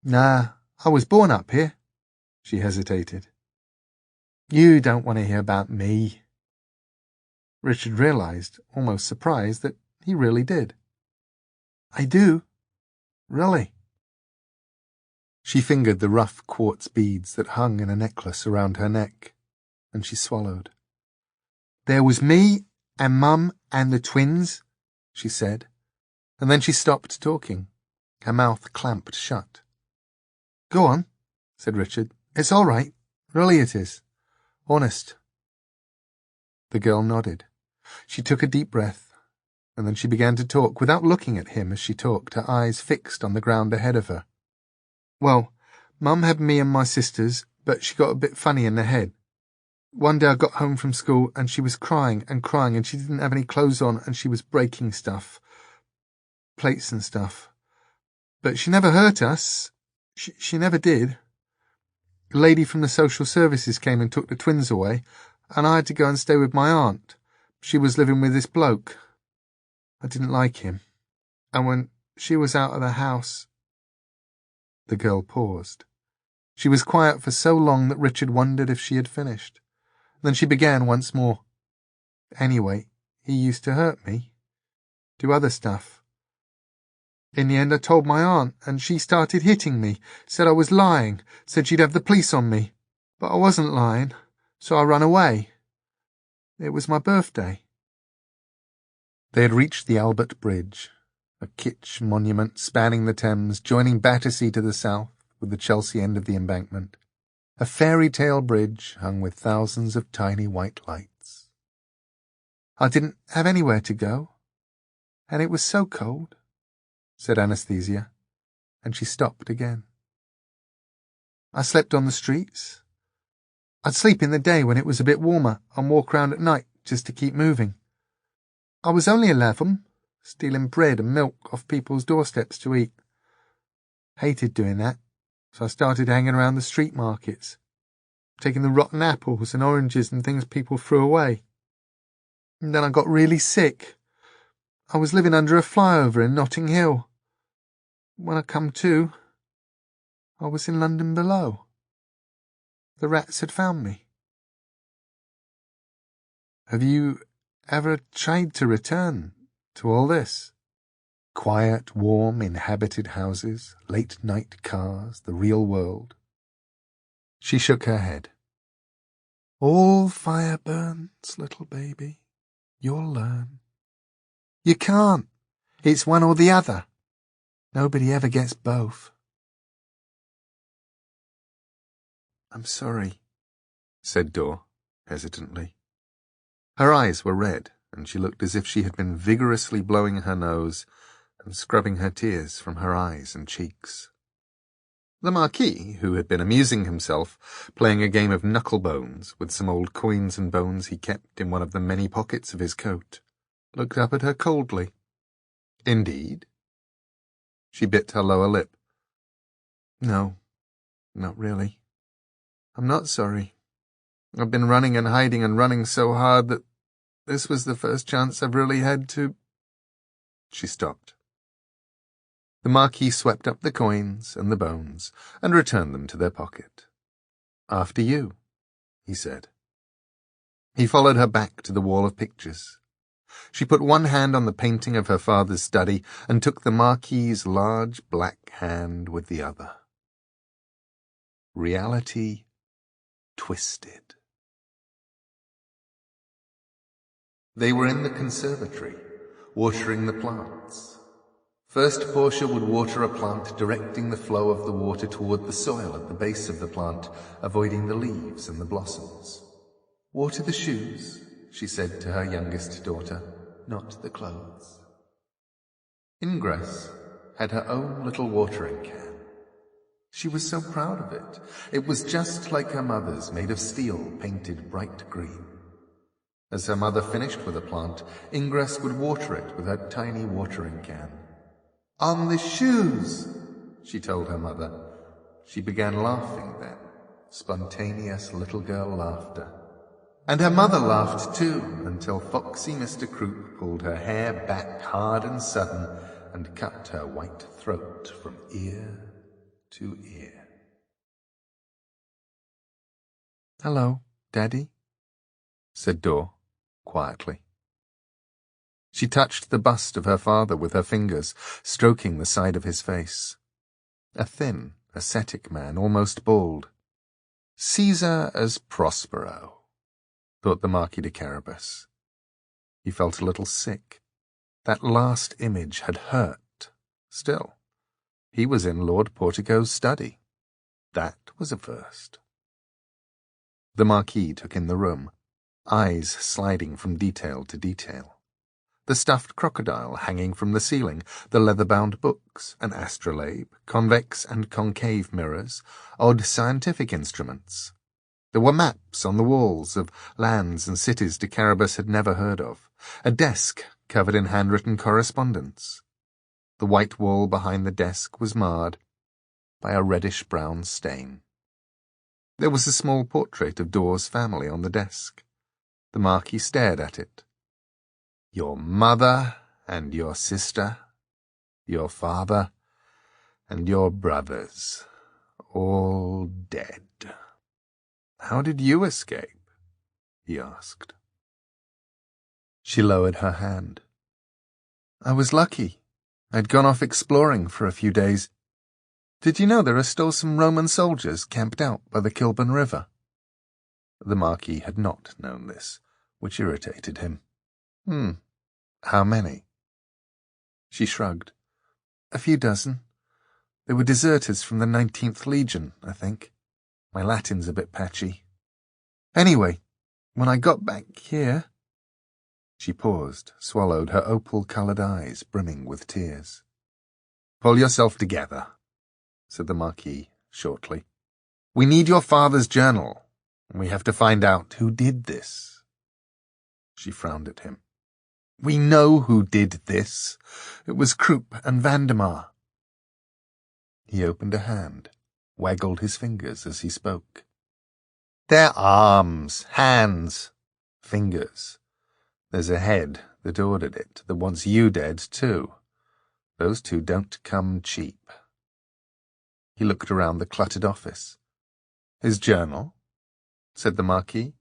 "Nah, I was born up here." She hesitated. "You don't want to hear about me." Richard realized, almost surprised, that he really did. "I do. Really." She fingered the rough quartz beads that hung in a necklace around her neck, and she swallowed. "There was me and Mum and the twins," she said, and then she stopped talking, her mouth clamped shut. "Go on," said Richard. "It's all right. Really it is. Honest." The girl nodded. She took a deep breath, and then she began to talk without looking at him as she talked, her eyes fixed on the ground ahead of her. "Well, Mum had me and my sisters, but she got a bit funny in the head. One day I got home from school and she was crying, and she didn't have any clothes on, and she was breaking stuff. Plates and stuff. But she never hurt us. She never did. A lady from the social services came and took the twins away, and I had to go and stay with my aunt. She was living with this bloke. I didn't like him. And when she was out of the house—" The girl paused. She was quiet for so long that Richard wondered if she had finished. Then she began once more. "Anyway, he used to hurt me. Do other stuff. In the end I told my aunt, and she started hitting me, said I was lying, said she'd have the police on me. But I wasn't lying, so I ran away. It was my birthday." They had reached the Albert Bridge, a kitsch monument spanning the Thames, joining Battersea to the south with the Chelsea end of the embankment. A fairy-tale bridge hung with thousands of tiny white lights. "I didn't have anywhere to go, and it was so cold," said Anastasia, and she stopped again. "I slept on the streets. I'd sleep in the day when it was a bit warmer and walk round at night just to keep moving. I was only 11, stealing bread and milk off people's doorsteps to eat. Hated doing that, so I started hanging around the street markets, taking the rotten apples and oranges and things people threw away. And then I got really sick. I was living under a flyover in Notting Hill. When I come to, I was in London below. The rats had found me." "Have you ever tried to return to all this? Quiet, warm, inhabited houses, late-night cars, the real world?" She shook her head. "All fire burns, little baby. You'll learn. You can't. It's one or the other. Nobody ever gets both." "I'm sorry," said Dor, hesitantly. Her eyes were red, and she looked as if she had been vigorously blowing her nose and scrubbing her tears from her eyes and cheeks. The Marquis, who had been amusing himself, playing a game of knucklebones with some old coins and bones he kept in one of the many pockets of his coat, looked up at her coldly. "Indeed?" She bit her lower lip. "No, not really. I'm not sorry. I've been running and hiding and running so hard that this was the first chance I've really had to—" She stopped. The Marquis swept up the coins and the bones and returned them to their pocket. "After you," he said. He followed her back to the wall of pictures. She put one hand on the painting of her father's study and took the Marquis's large black hand with the other. Reality twisted. They were in the conservatory, watering the plants. First, Portia would water a plant, directing the flow of the water toward the soil at the base of the plant, avoiding the leaves and the blossoms. "Water the shoes," she said to her youngest daughter, "not the clothes." Ingress had her own little watering can. She was so proud of it. It was just like her mother's, made of steel, painted bright green. As her mother finished with a plant, Ingress would water it with her tiny watering can. "On the shoes," she told her mother. She began laughing then, spontaneous little girl laughter. And her mother laughed too, until foxy Mr. Croup pulled her hair back hard and sudden and cut her white throat from ear to ear. "Hello, Daddy," said Dor, quietly. She touched the bust of her father with her fingers, stroking the side of his face. A thin, ascetic man, almost bald. Caesar as Prospero, thought the Marquis de Carabas. He felt a little sick. That last image had hurt. Still, he was in Lord Portico's study. That was a first. The Marquis took in the room, eyes sliding from detail to detail. The stuffed crocodile hanging from the ceiling, the leather-bound books, an astrolabe, convex and concave mirrors, odd scientific instruments. There were maps on the walls of lands and cities de Caribus had never heard of, a desk covered in handwritten correspondence. The white wall behind the desk was marred by a reddish-brown stain. There was a small portrait of Dor's family on the desk. The Marquis stared at it. Your mother and your sister, your father and your brothers, all dead. How did you escape? He asked. She lowered her hand. I was lucky. I'd gone off exploring for a few days. Did you know there are still some Roman soldiers camped out by the Kilburn River? The Marquis had not known this, which irritated him. How many? She shrugged. A few dozen. They were deserters from the 19th Legion, I think. My Latin's a bit patchy. Anyway, when I got back here... She paused, swallowed, her opal-coloured eyes brimming with tears. Pull yourself together, said the Marquis shortly. We need your father's journal, and we have to find out who did this. She frowned at him. We know who did this. It was Krupp and Vandemar. He opened a hand, waggled his fingers as he spoke. They're arms, hands, fingers. There's a head that ordered it, that wants you dead, too. Those two don't come cheap. He looked around the cluttered office. His journal? Said the Marquis.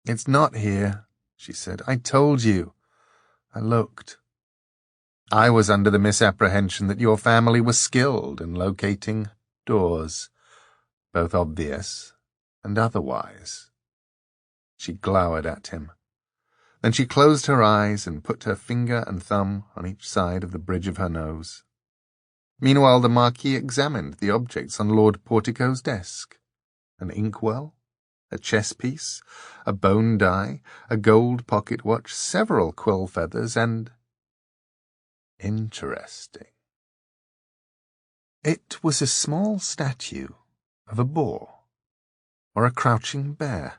It's not here, she said. I told you. I looked. I was under the misapprehension that your family was skilled in locating doors, both obvious and otherwise. She glowered at him. Then she closed her eyes and put her finger and thumb on each side of the bridge of her nose. Meanwhile the Marquis examined the objects on Lord Portico's desk. An inkwell, a chess piece, a bone die, a gold pocket watch, several quill feathers, and... Interesting. It was a small statue of a boar, or a crouching bear,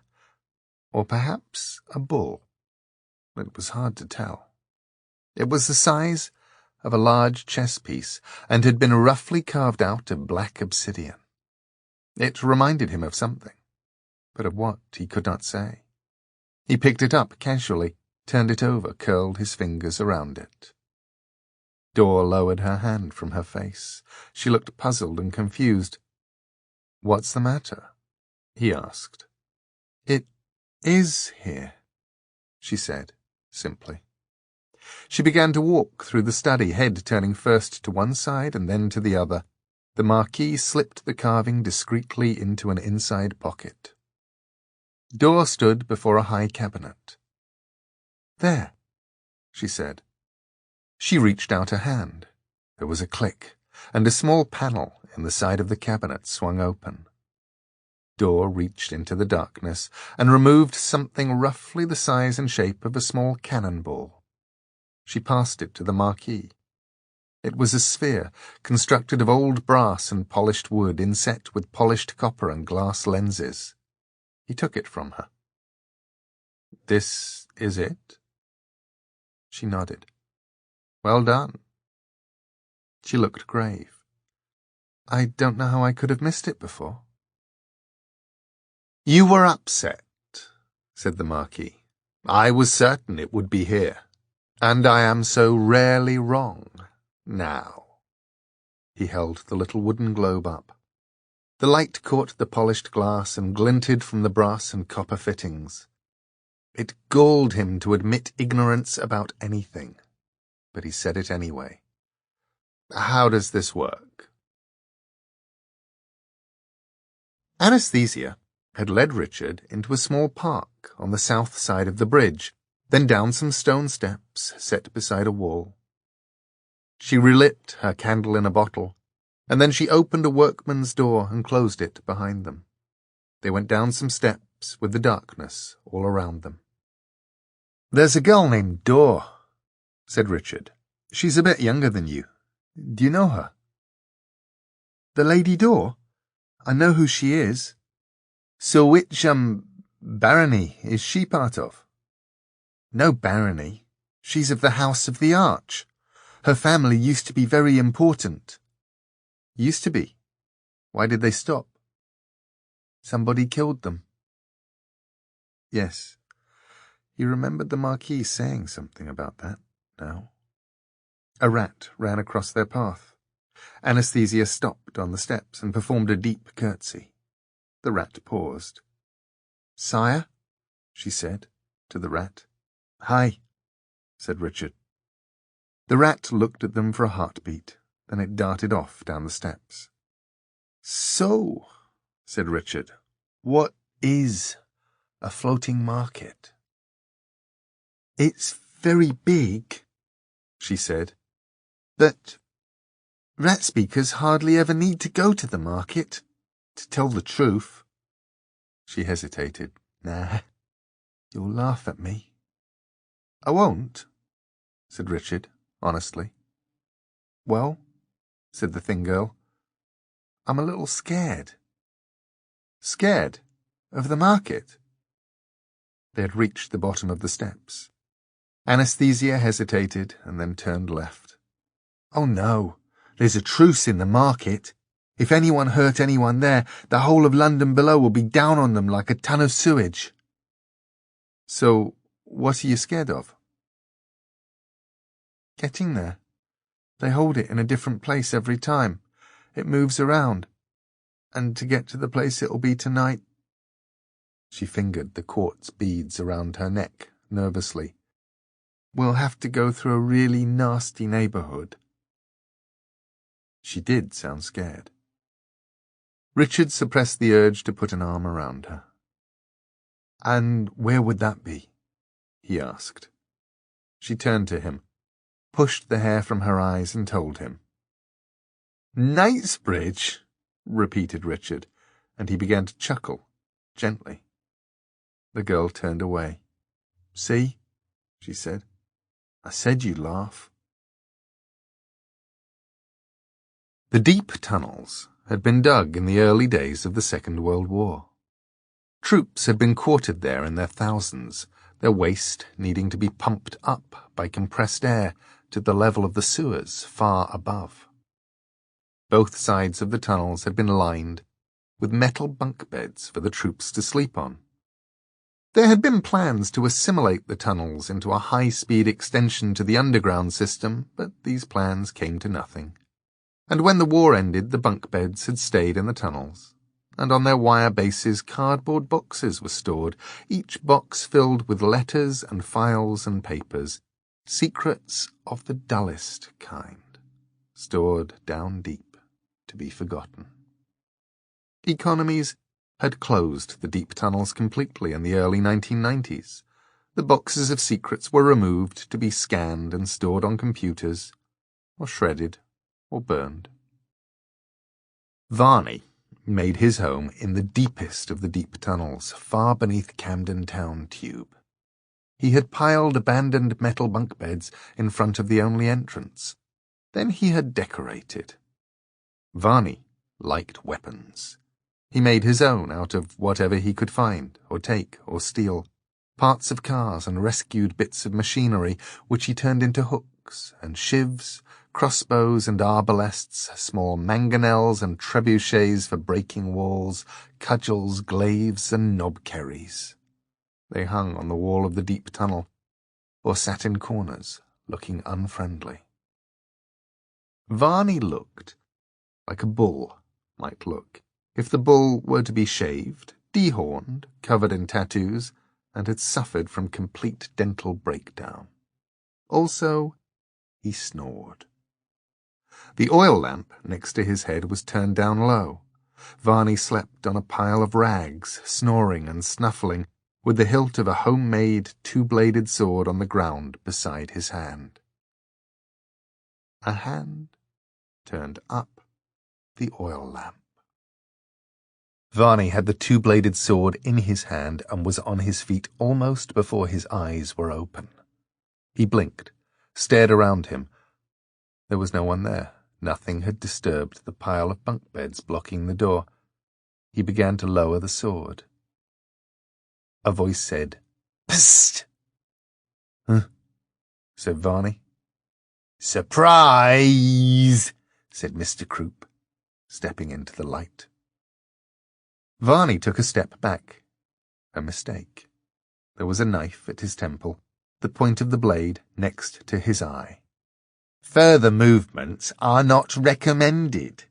or perhaps a bull. It was hard to tell. It was the size of a large chess piece, and had been roughly carved out of black obsidian. It reminded him of something, but of what he could not say. He picked it up casually, turned it over, curled his fingers around it. Dor lowered her hand from her face. She looked puzzled and confused. What's the matter? He asked. It is here, she said, simply. She began to walk through the study, head turning first to one side and then to the other. The Marquis slipped the carving discreetly into an inside pocket. Dor stood before a high cabinet. There, she said. She reached out a hand. There was a click, and a small panel in the side of the cabinet swung open. Dor reached into the darkness and removed something roughly the size and shape of a small cannonball. She passed it to the Marquis. It was a sphere, constructed of old brass and polished wood, inset with polished copper and glass lenses. He took it from her. This is it? She nodded. Well done. She looked grave. I don't know how I could have missed it before. You were upset, said the Marquis. I was certain it would be here, and I am so rarely wrong now. He held the little wooden globe up. The light caught the polished glass and glinted from the brass and copper fittings. It galled him to admit ignorance about anything, but he said it anyway. How does this work? Anesthesia had led Richard into a small park on the south side of the bridge, then down some stone steps set beside a wall. She relit her candle in a bottle, and then she opened a workman's door and closed it behind them. They went down some steps with the darkness all around them. There's a girl named Dor, said Richard. "She's a bit younger than you. Do you know her?" "The Lady Door? I know who she is." "So which, barony is she part of?" "No barony. She's of the House of the Arch. Her family used to be very important." "Used to be? Why did they stop?" "Somebody killed them." Yes. He remembered the Marquis saying something about that now. A rat ran across their path. Anastasia stopped on the steps and performed a deep curtsy. The rat paused. "Sire?" she said to the rat. "Hi," said Richard. The rat looked at them for a heartbeat, then it darted off down the steps. "So," said Richard, "what is a floating market?" "It's very big," she said. "But rat speakers hardly ever need to go to the market, to tell the truth." She hesitated. "Nah, you'll laugh at me." "I won't," said Richard, honestly. "Well," said the thin girl, "I'm a little scared." "Scared? "Of the market." They had reached the bottom of the steps. Anastasia hesitated and then turned left. "Oh no, there's a truce in the market. If anyone hurt anyone there, the whole of London below will be down on them like a ton of sewage." "So, what are you scared of?" "Getting there. They hold it in a different place every time. It moves around. And to get to the place it'll be tonight—" She fingered the quartz beads around her neck nervously. "We'll have to go through a really nasty neighborhood." She did sound scared. Richard suppressed the urge to put an arm around her. "And where would that be?" he asked. She turned to him, pushed the hair from her eyes and told him. "Knightsbridge," repeated Richard, and he began to chuckle, gently. The girl turned away. "See," she said. "I said you'd laugh." The deep tunnels had been dug in the early days of the Second World War. Troops had been quartered there in their thousands, their waste needing to be pumped up by compressed air to the level of the sewers far above. Both sides of the tunnels had been lined with metal bunk beds for the troops to sleep on. There had been plans to assimilate the tunnels into a high-speed extension to the underground system, but these plans came to nothing. And when the war ended, the bunk beds had stayed in the tunnels, and on their wire bases cardboard boxes were stored, each box filled with letters and files and papers, secrets of the dullest kind, stored down deep to be forgotten. Economies had closed the deep tunnels completely in the early 1990s. The boxes of secrets were removed to be scanned and stored on computers, or shredded, or burned. Varney made his home in the deepest of the deep tunnels, far beneath Camden Town Tube. He had piled abandoned metal bunk beds in front of the only entrance. Then he had decorated. Varney liked weapons. He made his own out of whatever he could find, or take, or steal, parts of cars and rescued bits of machinery, which he turned into hooks and shivs, crossbows and arbalests, small mangonels and trebuchets for breaking walls, cudgels, glaives, and knobkerries. They hung on the wall of the deep tunnel, or sat in corners, looking unfriendly. Varney looked like a bull might look, if the bull were to be shaved, dehorned, covered in tattoos, and had suffered from complete dental breakdown. Also, he snored. The oil lamp next to his head was turned down low. Varney slept on a pile of rags, snoring and snuffling, with the hilt of a homemade two-bladed sword on the ground beside his hand. A hand turned up the oil lamp. Varney had the two-bladed sword in his hand and was on his feet almost before his eyes were open. He blinked, stared around him. There was no one there. Nothing had disturbed the pile of bunk beds blocking the door. He began to lower the sword. A voice said, "Psst!" "Huh?" said Varney. "Surprise!" said Mr. Croup, stepping into the light. Varney took a step back. A mistake. There was a knife at his temple, the point of the blade next to his eye. "Further movements are not recommended,"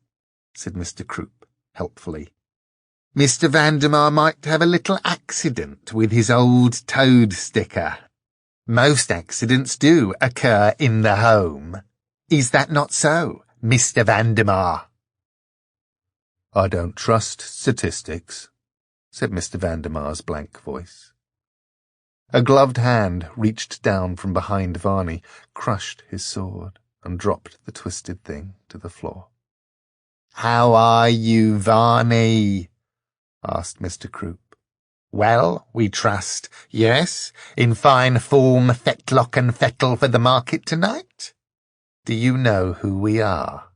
said Mr. Croup, helpfully. "Mr. Vandemar might have a little accident with his old toad sticker. Most accidents do occur in the home. Is that not so, Mr. Vandemar?" "I don't trust statistics," said Mr. Vandemar's blank voice. A gloved hand reached down from behind Varney, crushed his sword, and dropped the twisted thing to the floor. "How are you, Varney?" asked Mr. Croup. "Well, we trust. Yes, in fine form, fetlock and fettle for the market tonight? Do you know who we are?"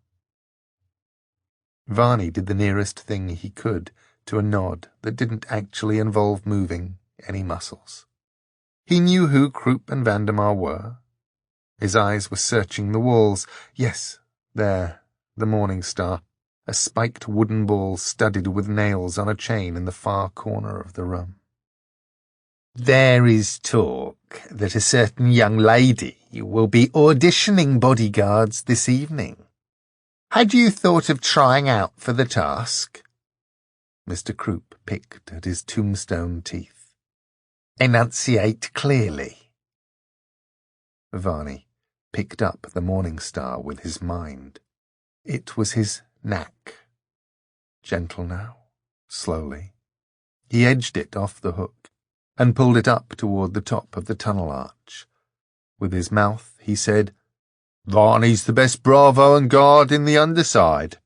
Varney did the nearest thing he could to a nod that didn't actually involve moving any muscles. He knew who Croup and Vandemar were. His eyes were searching the walls. Yes, there, the Morning Star, a spiked wooden ball studded with nails on a chain in the far corner of the room. "There is talk that a certain young lady will be auditioning bodyguards this evening. Had you thought of trying out for the task?" Mr. Croup picked at his tombstone teeth. "Enunciate clearly." Varney picked up the Morning Star with his mind. It was his knack. Gentle now, slowly. He edged it off the hook and pulled it up toward the top of the tunnel arch. With his mouth, he said, "Varney's the best bravo and guard in the underside.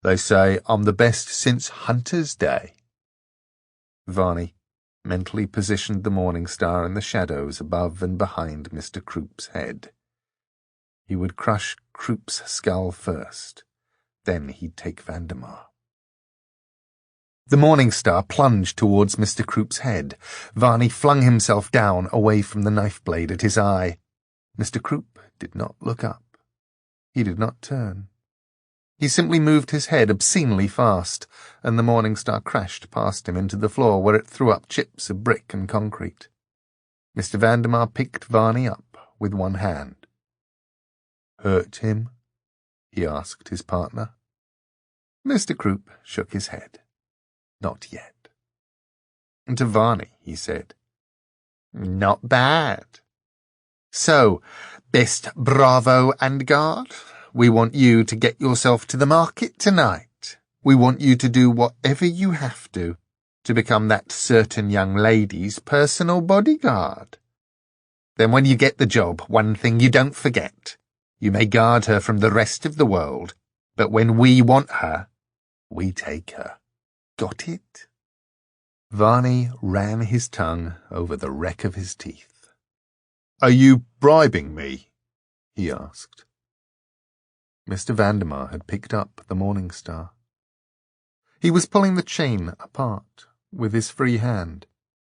They say I'm the best since Hunter's Day." Varney mentally positioned the Morning Star in the shadows above and behind Mr. Croup's head. He would crush Croup's skull first, then he'd take Vandemar. The Morning Star plunged towards Mr. Croup's head. Varney flung himself down, away from the knife blade at his eye. Mr. Croup did not look up. He did not turn. He simply moved his head obscenely fast, and the Morning Star crashed past him into the floor, where it threw up chips of brick and concrete. Mr. Vandemar picked Varney up with one hand. "Hurt him?" he asked his partner. Mr. Croup shook his head. "Not yet." And to Varney he said, "Not bad. So, best bravo and guard, we want you to get yourself to the market tonight. We want you to do whatever you have to become that certain young lady's personal bodyguard. Then when you get the job, one thing you don't forget. You may guard her from the rest of the world, but when we want her, we take her. Got it?" Varney ran his tongue over the wreck of his teeth. "Are you bribing me?" he asked. Mr. Vandemar had picked up the Morning Star. He was pulling the chain apart with his free hand,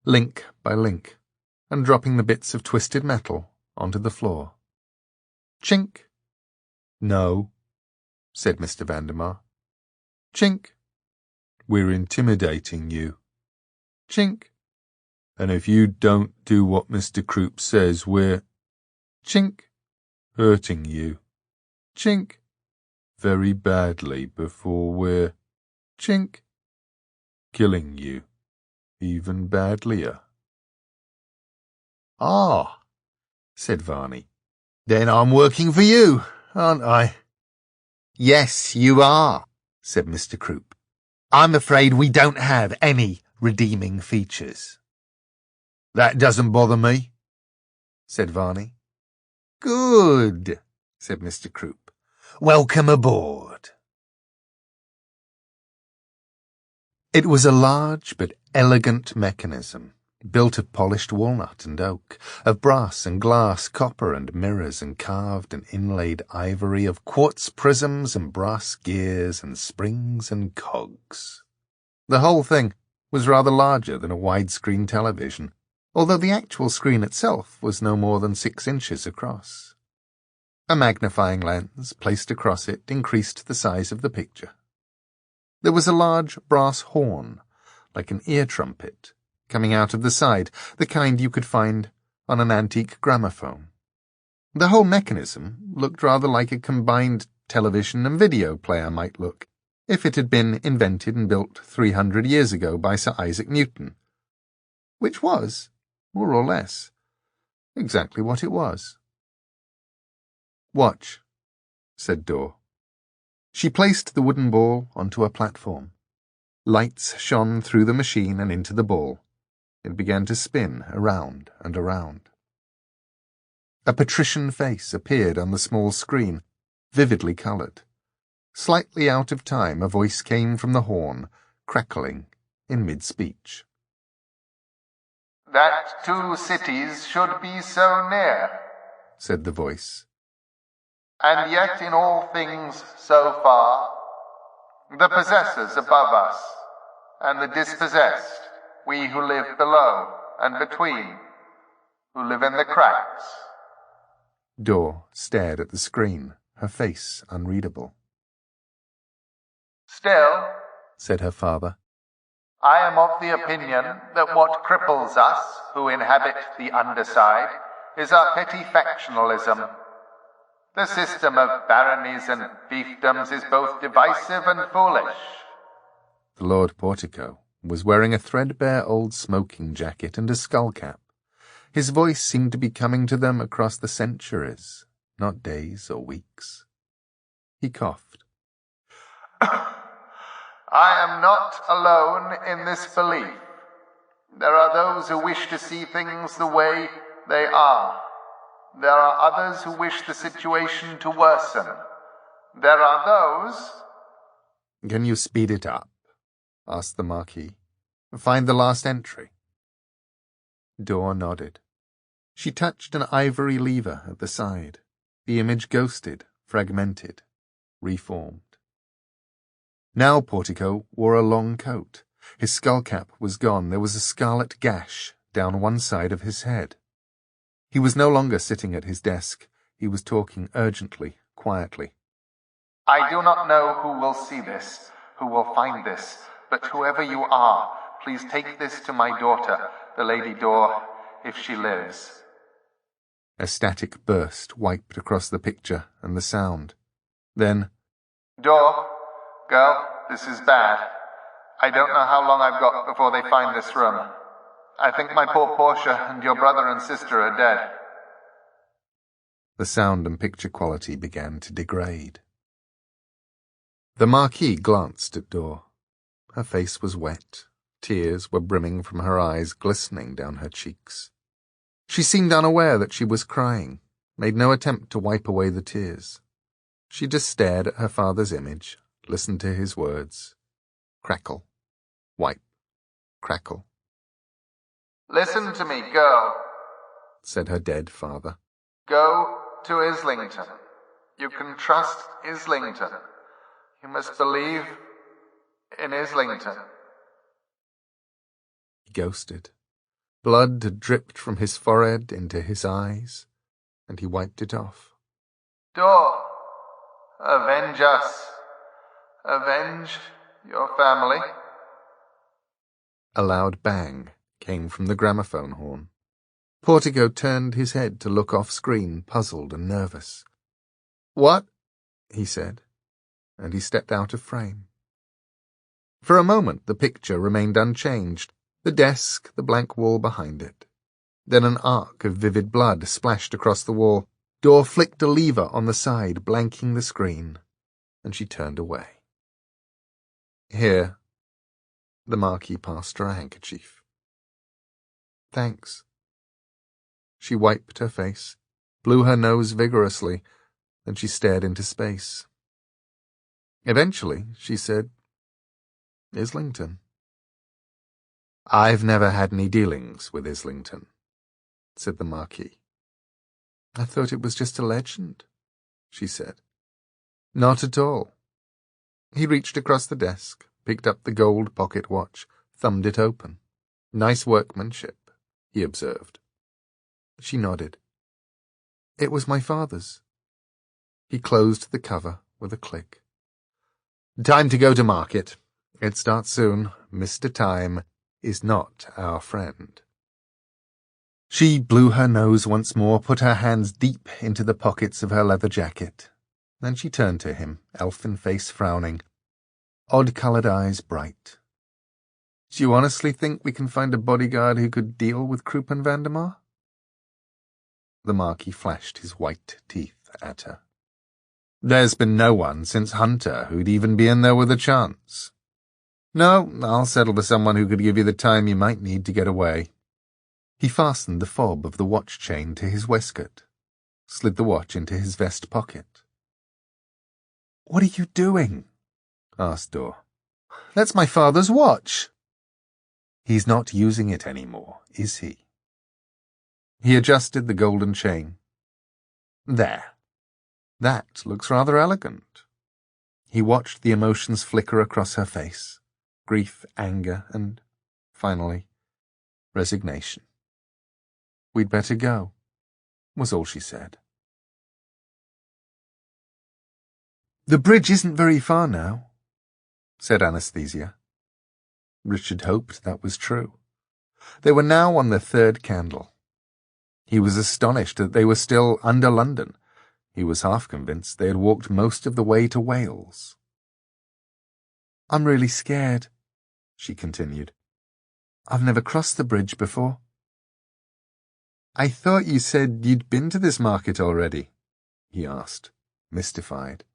link by link, and dropping the bits of twisted metal onto the floor. Chink. "No," said Mr. Vandemar. Chink. "We're intimidating you." Chink. "And if you don't do what Mr. Croup says, we're—" Chink. "Hurting you." Chink. "Very badly before we're—" Chink. "Killing you. Even badlier." "Ah," said Varney. "Then I'm working for you, aren't I?" "Yes, you are," said Mr. Croup. "I'm afraid we don't have any redeeming features." "That doesn't bother me," said Varney. "Good," said Mr. Croup. "Welcome aboard." It was a large but elegant mechanism built of polished walnut and oak, of brass and glass, copper and mirrors, and carved and inlaid ivory, of quartz prisms and brass gears and springs and cogs. The whole thing was rather larger than a widescreen television, although the actual screen itself was no more than 6 inches across. A magnifying lens placed across it increased the size of the picture. There was a large brass horn, like an ear trumpet, coming out of the side, the kind you could find on an antique gramophone. The whole mechanism looked rather like a combined television and video player might look, if it had been invented and built 300 years ago by Sir Isaac Newton, which was, more or less, exactly what it was. "Watch," said Dor. She placed the wooden ball onto a platform. Lights shone through the machine and into the ball. It began to spin around and around. A patrician face appeared on the small screen, vividly coloured. Slightly out of time, a voice came from the horn, crackling in mid-speech. "That 2 cities should be so near," said the voice. "and yet in all things so far. The possessors above us, and the dispossessed, we who live below and between, who live in the cracks." Dor stared at the screen, her face unreadable. "Still," said her father, "I am of the opinion that what cripples us, who inhabit the underside, is our petty factionalism. The system of baronies and fiefdoms is both divisive and foolish." The Lord Portico was wearing a threadbare old smoking jacket and a skullcap. His voice seemed to be coming to them across the centuries, not days or weeks. He coughed. "I am not alone in this belief. There are those who wish to see things the way they are. There are others who wish the situation to worsen. There are those—" "Can you speed it up?" asked the Marquis. "Find the last entry." Dor nodded. She touched an ivory lever at the side. The image ghosted, fragmented, reformed. Now Portico wore a long coat. His skullcap was gone. There was a scarlet gash down one side of his head. He was no longer sitting at his desk. He was talking urgently, quietly. "I do not know who will see this, who will find this, but whoever you are, please take this to my daughter, the Lady Dor, if she lives." A static burst wiped across the picture and the sound. Then, "Dor, girl, this is bad. I don't know how long I've got before they find this room. I think my poor Portia and your brother and sister are dead." the sound and picture quality began to degrade. The Marquis glanced at Dor. Her face was wet. Tears were brimming from her eyes, glistening down her cheeks. She seemed unaware that she was crying, made no attempt to wipe away the tears. She just stared at her father's image, listened to his words. Crackle. Wipe. Crackle. "Listen to me, girl," said her dead father. "Go to Islington. You can trust Islington. You must believe in Islington." He ghosted. Blood had dripped from his forehead into his eyes, and he wiped it off. "Dor, avenge us. Avenge your family." A loud bang came from the gramophone horn. Portico turned his head to look off-screen, puzzled and nervous. "What?" he said, and he stepped out of frame. For a moment the picture remained unchanged, the desk, the blank wall behind it. Then an arc of vivid blood splashed across the wall. Dor flicked a lever on the side, blanking the screen, and she turned away. "Here." The Marquis passed her a handkerchief. "Thanks." She wiped her face, blew her nose vigorously, then she stared into space. Eventually, she said, "Islington." "I've never had any dealings with Islington," said the Marquis. "I thought it was just a legend," she said. "Not at all." He reached across the desk, picked up the gold pocket watch, thumbed it open. "Nice workmanship," he observed. She nodded. "It was my father's." He closed the cover with a click. "Time to go to market. It starts soon. Mr. Time is not our friend." She blew her nose once more, put her hands deep into the pockets of her leather jacket. Then she turned to him, elfin face frowning, odd-coloured eyes bright. "Do you honestly think we can find a bodyguard who could deal with Croup and Vandermeer?" The Marquis flashed his white teeth at her. "There's been no one since Hunter who'd even be in there with a chance. No, I'll settle for someone who could give you the time you might need to get away." He fastened the fob of the watch chain to his waistcoat, slid the watch into his vest pocket. "What are you doing?" asked Dor. "That's my father's watch." "He's not using it anymore, is he?" He adjusted the golden chain. "There. That looks rather elegant." He watched the emotions flicker across her face. Grief, anger, and, finally, resignation. "We'd better go," was all she said. "The bridge isn't very far now," said Anastasia. Richard hoped that was true. They were now on the third candle. He was astonished that they were still under London. He was half convinced they had walked most of the way to Wales. "I'm really scared," she continued. "I've never crossed the bridge before." "I thought you said you'd been to this market already," he asked, mystified.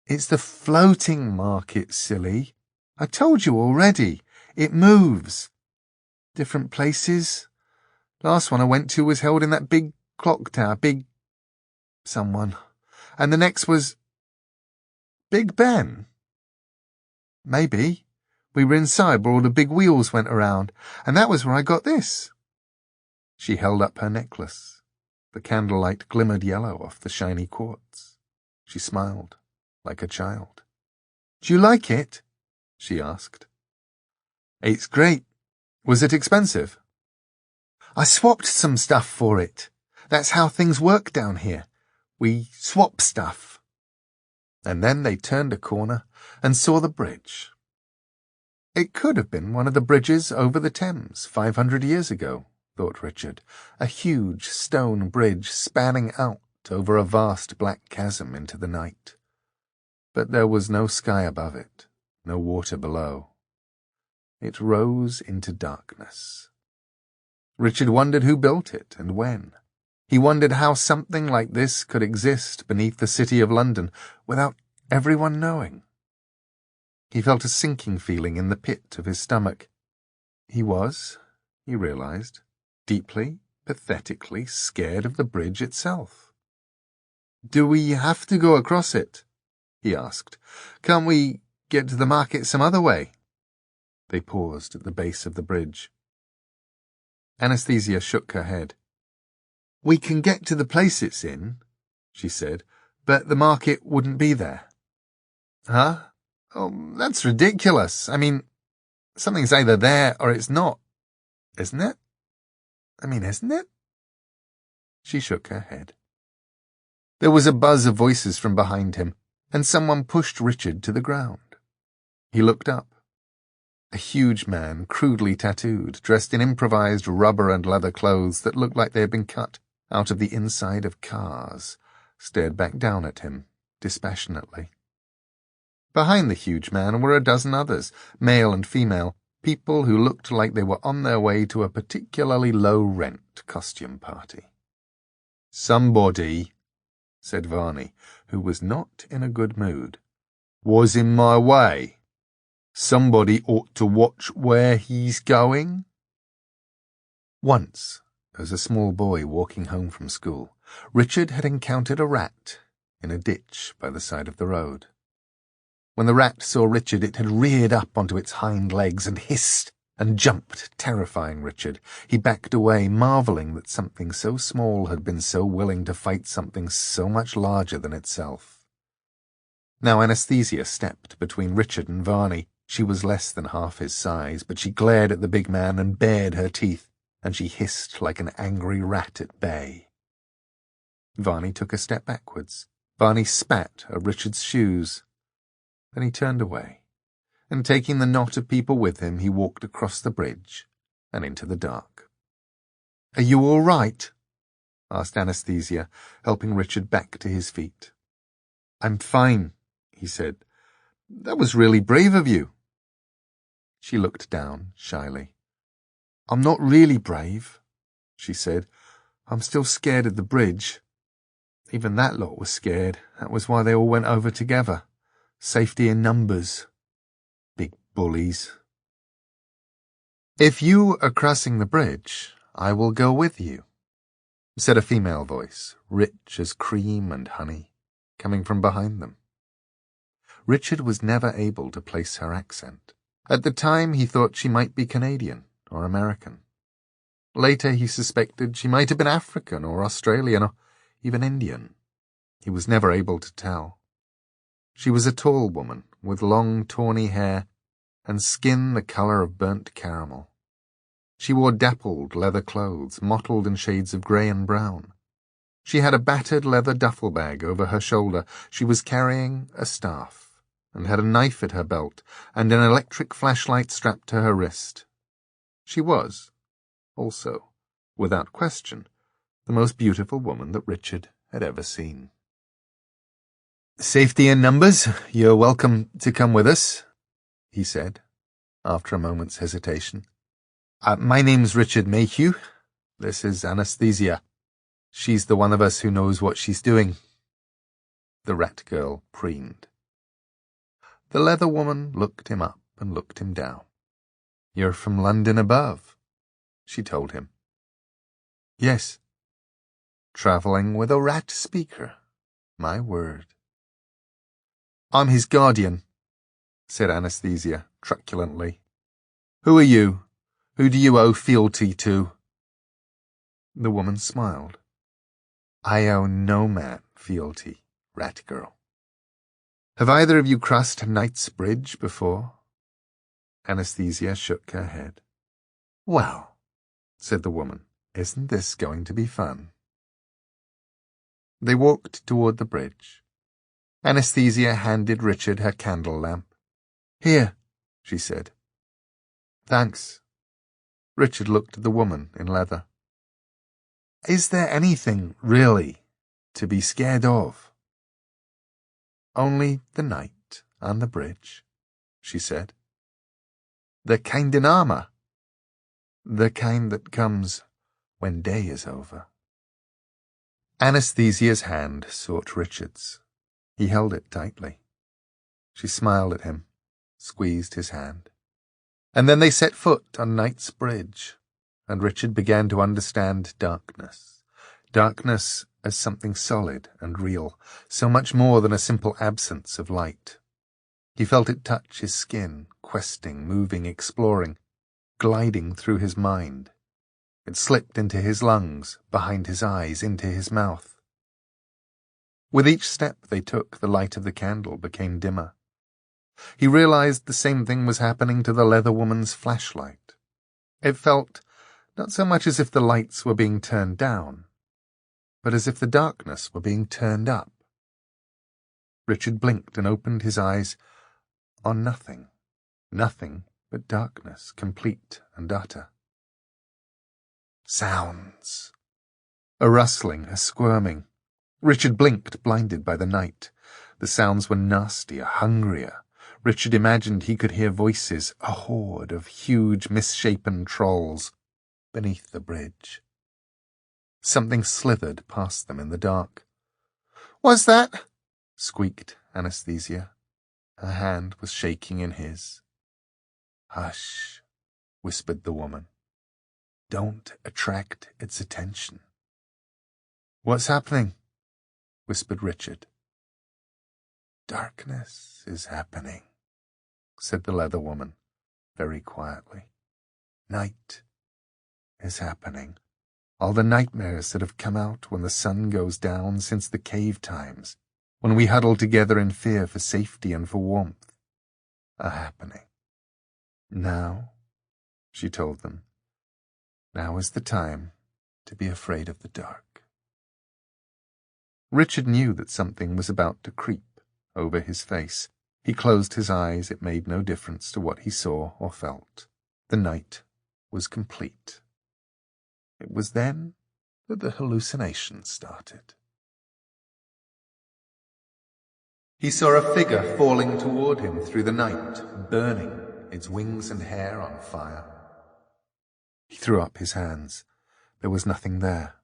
"It's the floating market, silly. I told you already. It moves. Different places. Last one I went to was held in that big clock tower, big someone. And the next was Big Ben. Maybe. We were inside where all the big wheels went around, and that was where I got this." She held up her necklace. The candlelight glimmered yellow off the shiny quartz. She smiled, like a child. "Do you like it?" she asked. "It's great. Was it expensive?" "I swapped some stuff for it. That's how things work down here. We swap stuff." And then they turned a corner and saw the bridge. It could have been one of the bridges over the Thames 500 years ago, thought Richard, a huge stone bridge spanning out over a vast black chasm into the night. But there was no sky above it, no water below. It rose into darkness. Richard wondered who built it and when. He wondered how something like this could exist beneath the city of London without everyone knowing. He felt a sinking feeling in the pit of his stomach. He was, he realized, deeply, pathetically scared of the bridge itself. "Do we have to go across it?" he asked. "Can't we get to the market some other way?" They paused at the base of the bridge. Anastasia shook her head. "We can get to the place it's in," she said, "but the market wouldn't be there." "Huh? Oh, that's ridiculous. I mean, something's either there or it's not, isn't it? Isn't it?" She shook her head. There was a buzz of voices from behind him, and someone pushed Richard to the ground. He looked up. A huge man, crudely tattooed, dressed in improvised rubber and leather clothes that looked like they had been cut out of the inside of cars, stared back down at him, dispassionately. Behind the huge man were a dozen others, male and female, people who looked like they were on their way to a particularly low-rent costume party. "Somebody," said Varney, who was not in a good mood, "was in my way. Somebody ought to watch where he's going." Once, as a small boy walking home from school, Richard had encountered a rat in a ditch by the side of the road. When the rat saw Richard, it had reared up onto its hind legs and hissed and jumped, terrifying Richard. He backed away, marvelling that something so small had been so willing to fight something so much larger than itself. Now Anastasia stepped between Richard and Varney. She was less than half his size, but she glared at the big man and bared her teeth, and she hissed like an angry rat at bay. Varney took a step backwards. Varney spat at Richard's shoes. Then he turned away, and taking the knot of people with him, he walked across the bridge and into the dark. "Are you all right?" asked Anastasia, helping Richard back to his feet. "I'm fine," he said. "That was really brave of you." She looked down shyly. "I'm not really brave," she said. "I'm still scared of the bridge. Even that lot was scared. That was why they all went over together. Safety in numbers. Big bullies." "If you are crossing the bridge, I will go with you," said a female voice, rich as cream and honey, coming from behind them. Richard was never able to place her accent. At the time he thought she might be Canadian or American. Later he suspected she might have been African or Australian or even Indian. He was never able to tell. She was a tall woman with long tawny hair and skin the colour of burnt caramel. She wore dappled leather clothes, mottled in shades of grey and brown. She had a battered leather duffel bag over her shoulder. She was carrying a staff, and had a knife at her belt, and an electric flashlight strapped to her wrist. She was, also, without question, the most beautiful woman that Richard had ever seen. "Safety in numbers, you're welcome to come with us," he said, after a moment's hesitation. My name's Richard Mayhew. This is Anastasia. She's the one of us who knows what she's doing." The rat girl preened. The leather woman looked him up and looked him down. "You're from London above," she told him. "Yes." "Travelling with a rat speaker. My word." "I'm his guardian," said Anastasia truculently. "Who are you? Who do you owe fealty to?" The woman smiled. "I owe no man fealty, rat girl." "Have either of you crossed Knight's Bridge before?" Anastasia shook her head. "Well," said the woman, "isn't this going to be fun?" They walked toward the bridge. Anastasia handed Richard her candle lamp. "Here," she said. "Thanks." Richard looked at the woman in leather. "Is there anything, really, to be scared of?" "Only the night on the bridge," she said. "The kind in armour?" "The kind that comes when day is over." Anastasia's hand sought Richard's. He held it tightly. She smiled at him, squeezed his hand. And then they set foot on Knight's Bridge, and Richard began to understand darkness. Darkness as something solid and real, so much more than a simple absence of light. He felt it touch his skin, questing, moving, exploring, gliding through his mind. It slipped into his lungs, behind his eyes, into his mouth. With each step they took, the light of the candle became dimmer. He realized the same thing was happening to the leather woman's flashlight. It felt not so much as if the lights were being turned down, but as if the darkness were being turned up. Richard blinked and opened his eyes on nothing. Nothing but darkness, complete and utter. Sounds. A rustling, a squirming. Richard blinked, blinded by the night. The sounds were nastier, hungrier. Richard imagined he could hear voices, a horde of huge, misshapen trolls, beneath the bridge. Something slithered past them in the dark. "What's that?" squeaked Anastasia. Her hand was shaking in his. "Hush," whispered the woman. "Don't attract its attention." "What's happening?" whispered Richard. "Darkness is happening," said the leather woman, very quietly. Night is happening. All the nightmares that have come out when the sun goes down since the cave times, when we huddle together in fear for safety and for warmth, are happening. Now, she told them, now is the time to be afraid of the dark. Richard knew that something was about to creep over his face. He closed his eyes. It made no difference to what he saw or felt. The night was complete. It was then that the hallucinations started. He saw a figure falling toward him through the night, burning, its wings and hair on fire. He threw up his hands. There was nothing there.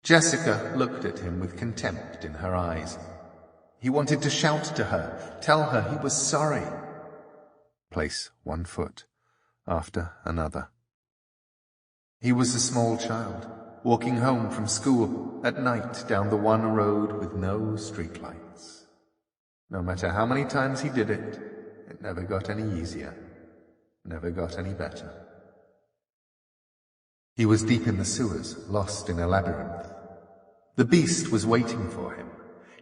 Jessica looked at him with contempt in her eyes. He wanted to shout to her, tell her he was sorry. Place one foot after another. He was a small child, walking home from school at night down the one road with no streetlights. No matter how many times he did it, it never got any easier, never got any better. He was deep in the sewers, lost in a labyrinth. The beast was waiting for him.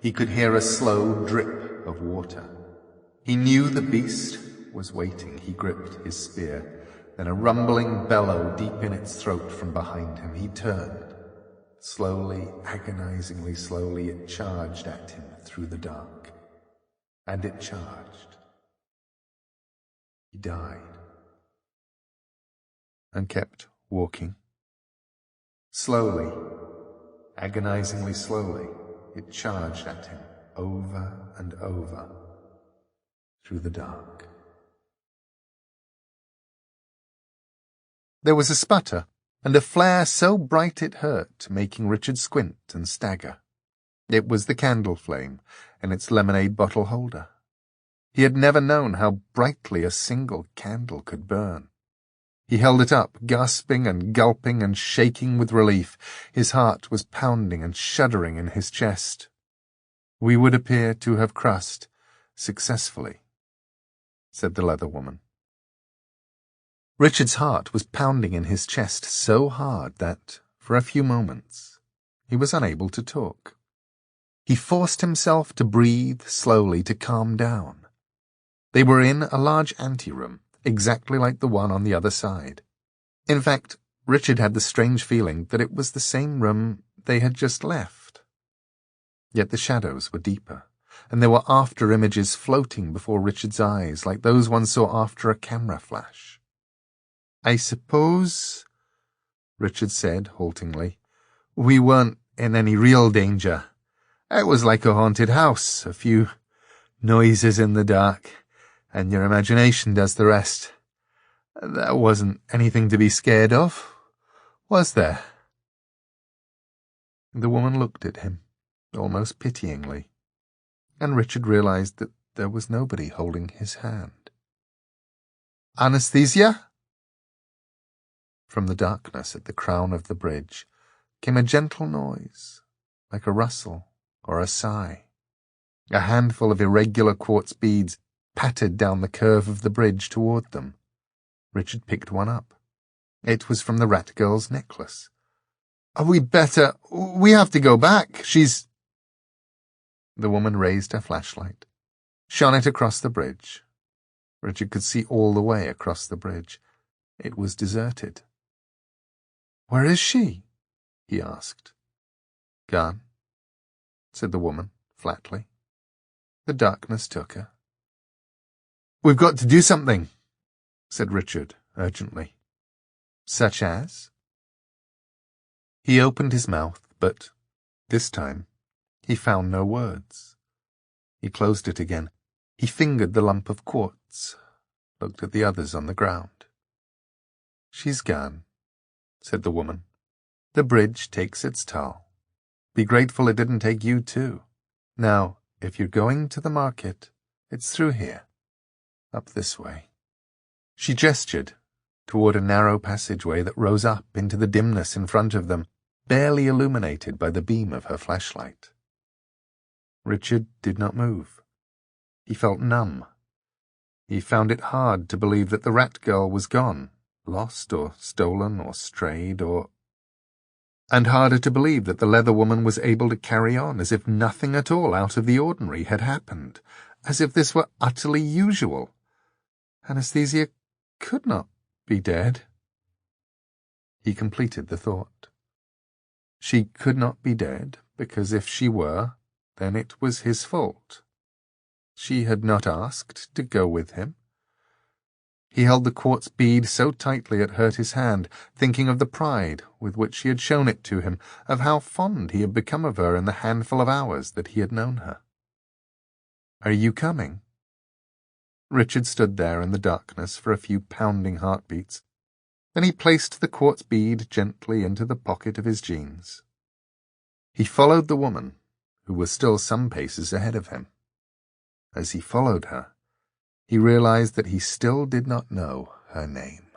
He could hear a slow drip of water. He knew the beast was waiting. He gripped his spear. Then a rumbling bellow deep in its throat from behind him. He turned. Slowly, agonizingly slowly, it charged at him through the dark. And it charged. He died. And kept walking. Slowly, agonizingly slowly, it charged at him over and over through the dark. There was a sputter, and a flare so bright it hurt, making Richard squint and stagger. It was the candle flame in its lemonade bottle holder. He had never known how brightly a single candle could burn. He held it up, gasping and gulping and shaking with relief. His heart was pounding and shuddering in his chest. "We would appear to have crossed successfully," said the leather woman. Richard's heart was pounding in his chest so hard that, for a few moments, he was unable to talk. He forced himself to breathe slowly to calm down. They were in a large anteroom, exactly like the one on the other side. In fact, Richard had the strange feeling that it was the same room they had just left. Yet the shadows were deeper, and there were after-images floating before Richard's eyes, like those one saw after a camera flash. "I suppose," Richard said haltingly, "we weren't in any real danger. It was like a haunted house, a few noises in the dark, and your imagination does the rest. There wasn't anything to be scared of, was there?" The woman looked at him, almost pityingly, and Richard realized that there was nobody holding his hand. "Anesthesia?" From the darkness at the crown of the bridge came a gentle noise, like a rustle or a sigh. A handful of irregular quartz beads pattered down the curve of the bridge toward them. Richard picked one up. It was from the rat girl's necklace. "We better... we have to go back. She's..." The woman raised her flashlight, shone it across the bridge. Richard could see all the way across the bridge. It was deserted. "Where is she?" he asked. "Gone," said the woman, flatly. The darkness took her. "We've got to do something," said Richard, urgently. "Such as?" He opened his mouth, but, this time, he found no words. He closed it again. He fingered the lump of quartz, looked at the others on the ground. "She's gone," said the woman. "The bridge takes its toll. Be grateful it didn't take you too. Now, if you're going to the market, it's through here. Up this way." She gestured toward a narrow passageway that rose up into the dimness in front of them, barely illuminated by the beam of her flashlight. Richard did not move. He felt numb. He found it hard to believe that the rat girl was gone, lost or stolen or strayed or... And harder to believe that the leather woman was able to carry on as if nothing at all out of the ordinary had happened, as if this were utterly usual. Anesthesia could not be dead. He completed the thought. She could not be dead, because if she were, then it was his fault. She had not asked to go with him. He held the quartz bead so tightly it hurt his hand, thinking of the pride with which she had shown it to him, of how fond he had become of her in the handful of hours that he had known her. "Are you coming?" Richard stood there in the darkness for a few pounding heartbeats. Then he placed the quartz bead gently into the pocket of his jeans. He followed the woman, who was still some paces ahead of him. As he followed her, he realized that he still did not know her name.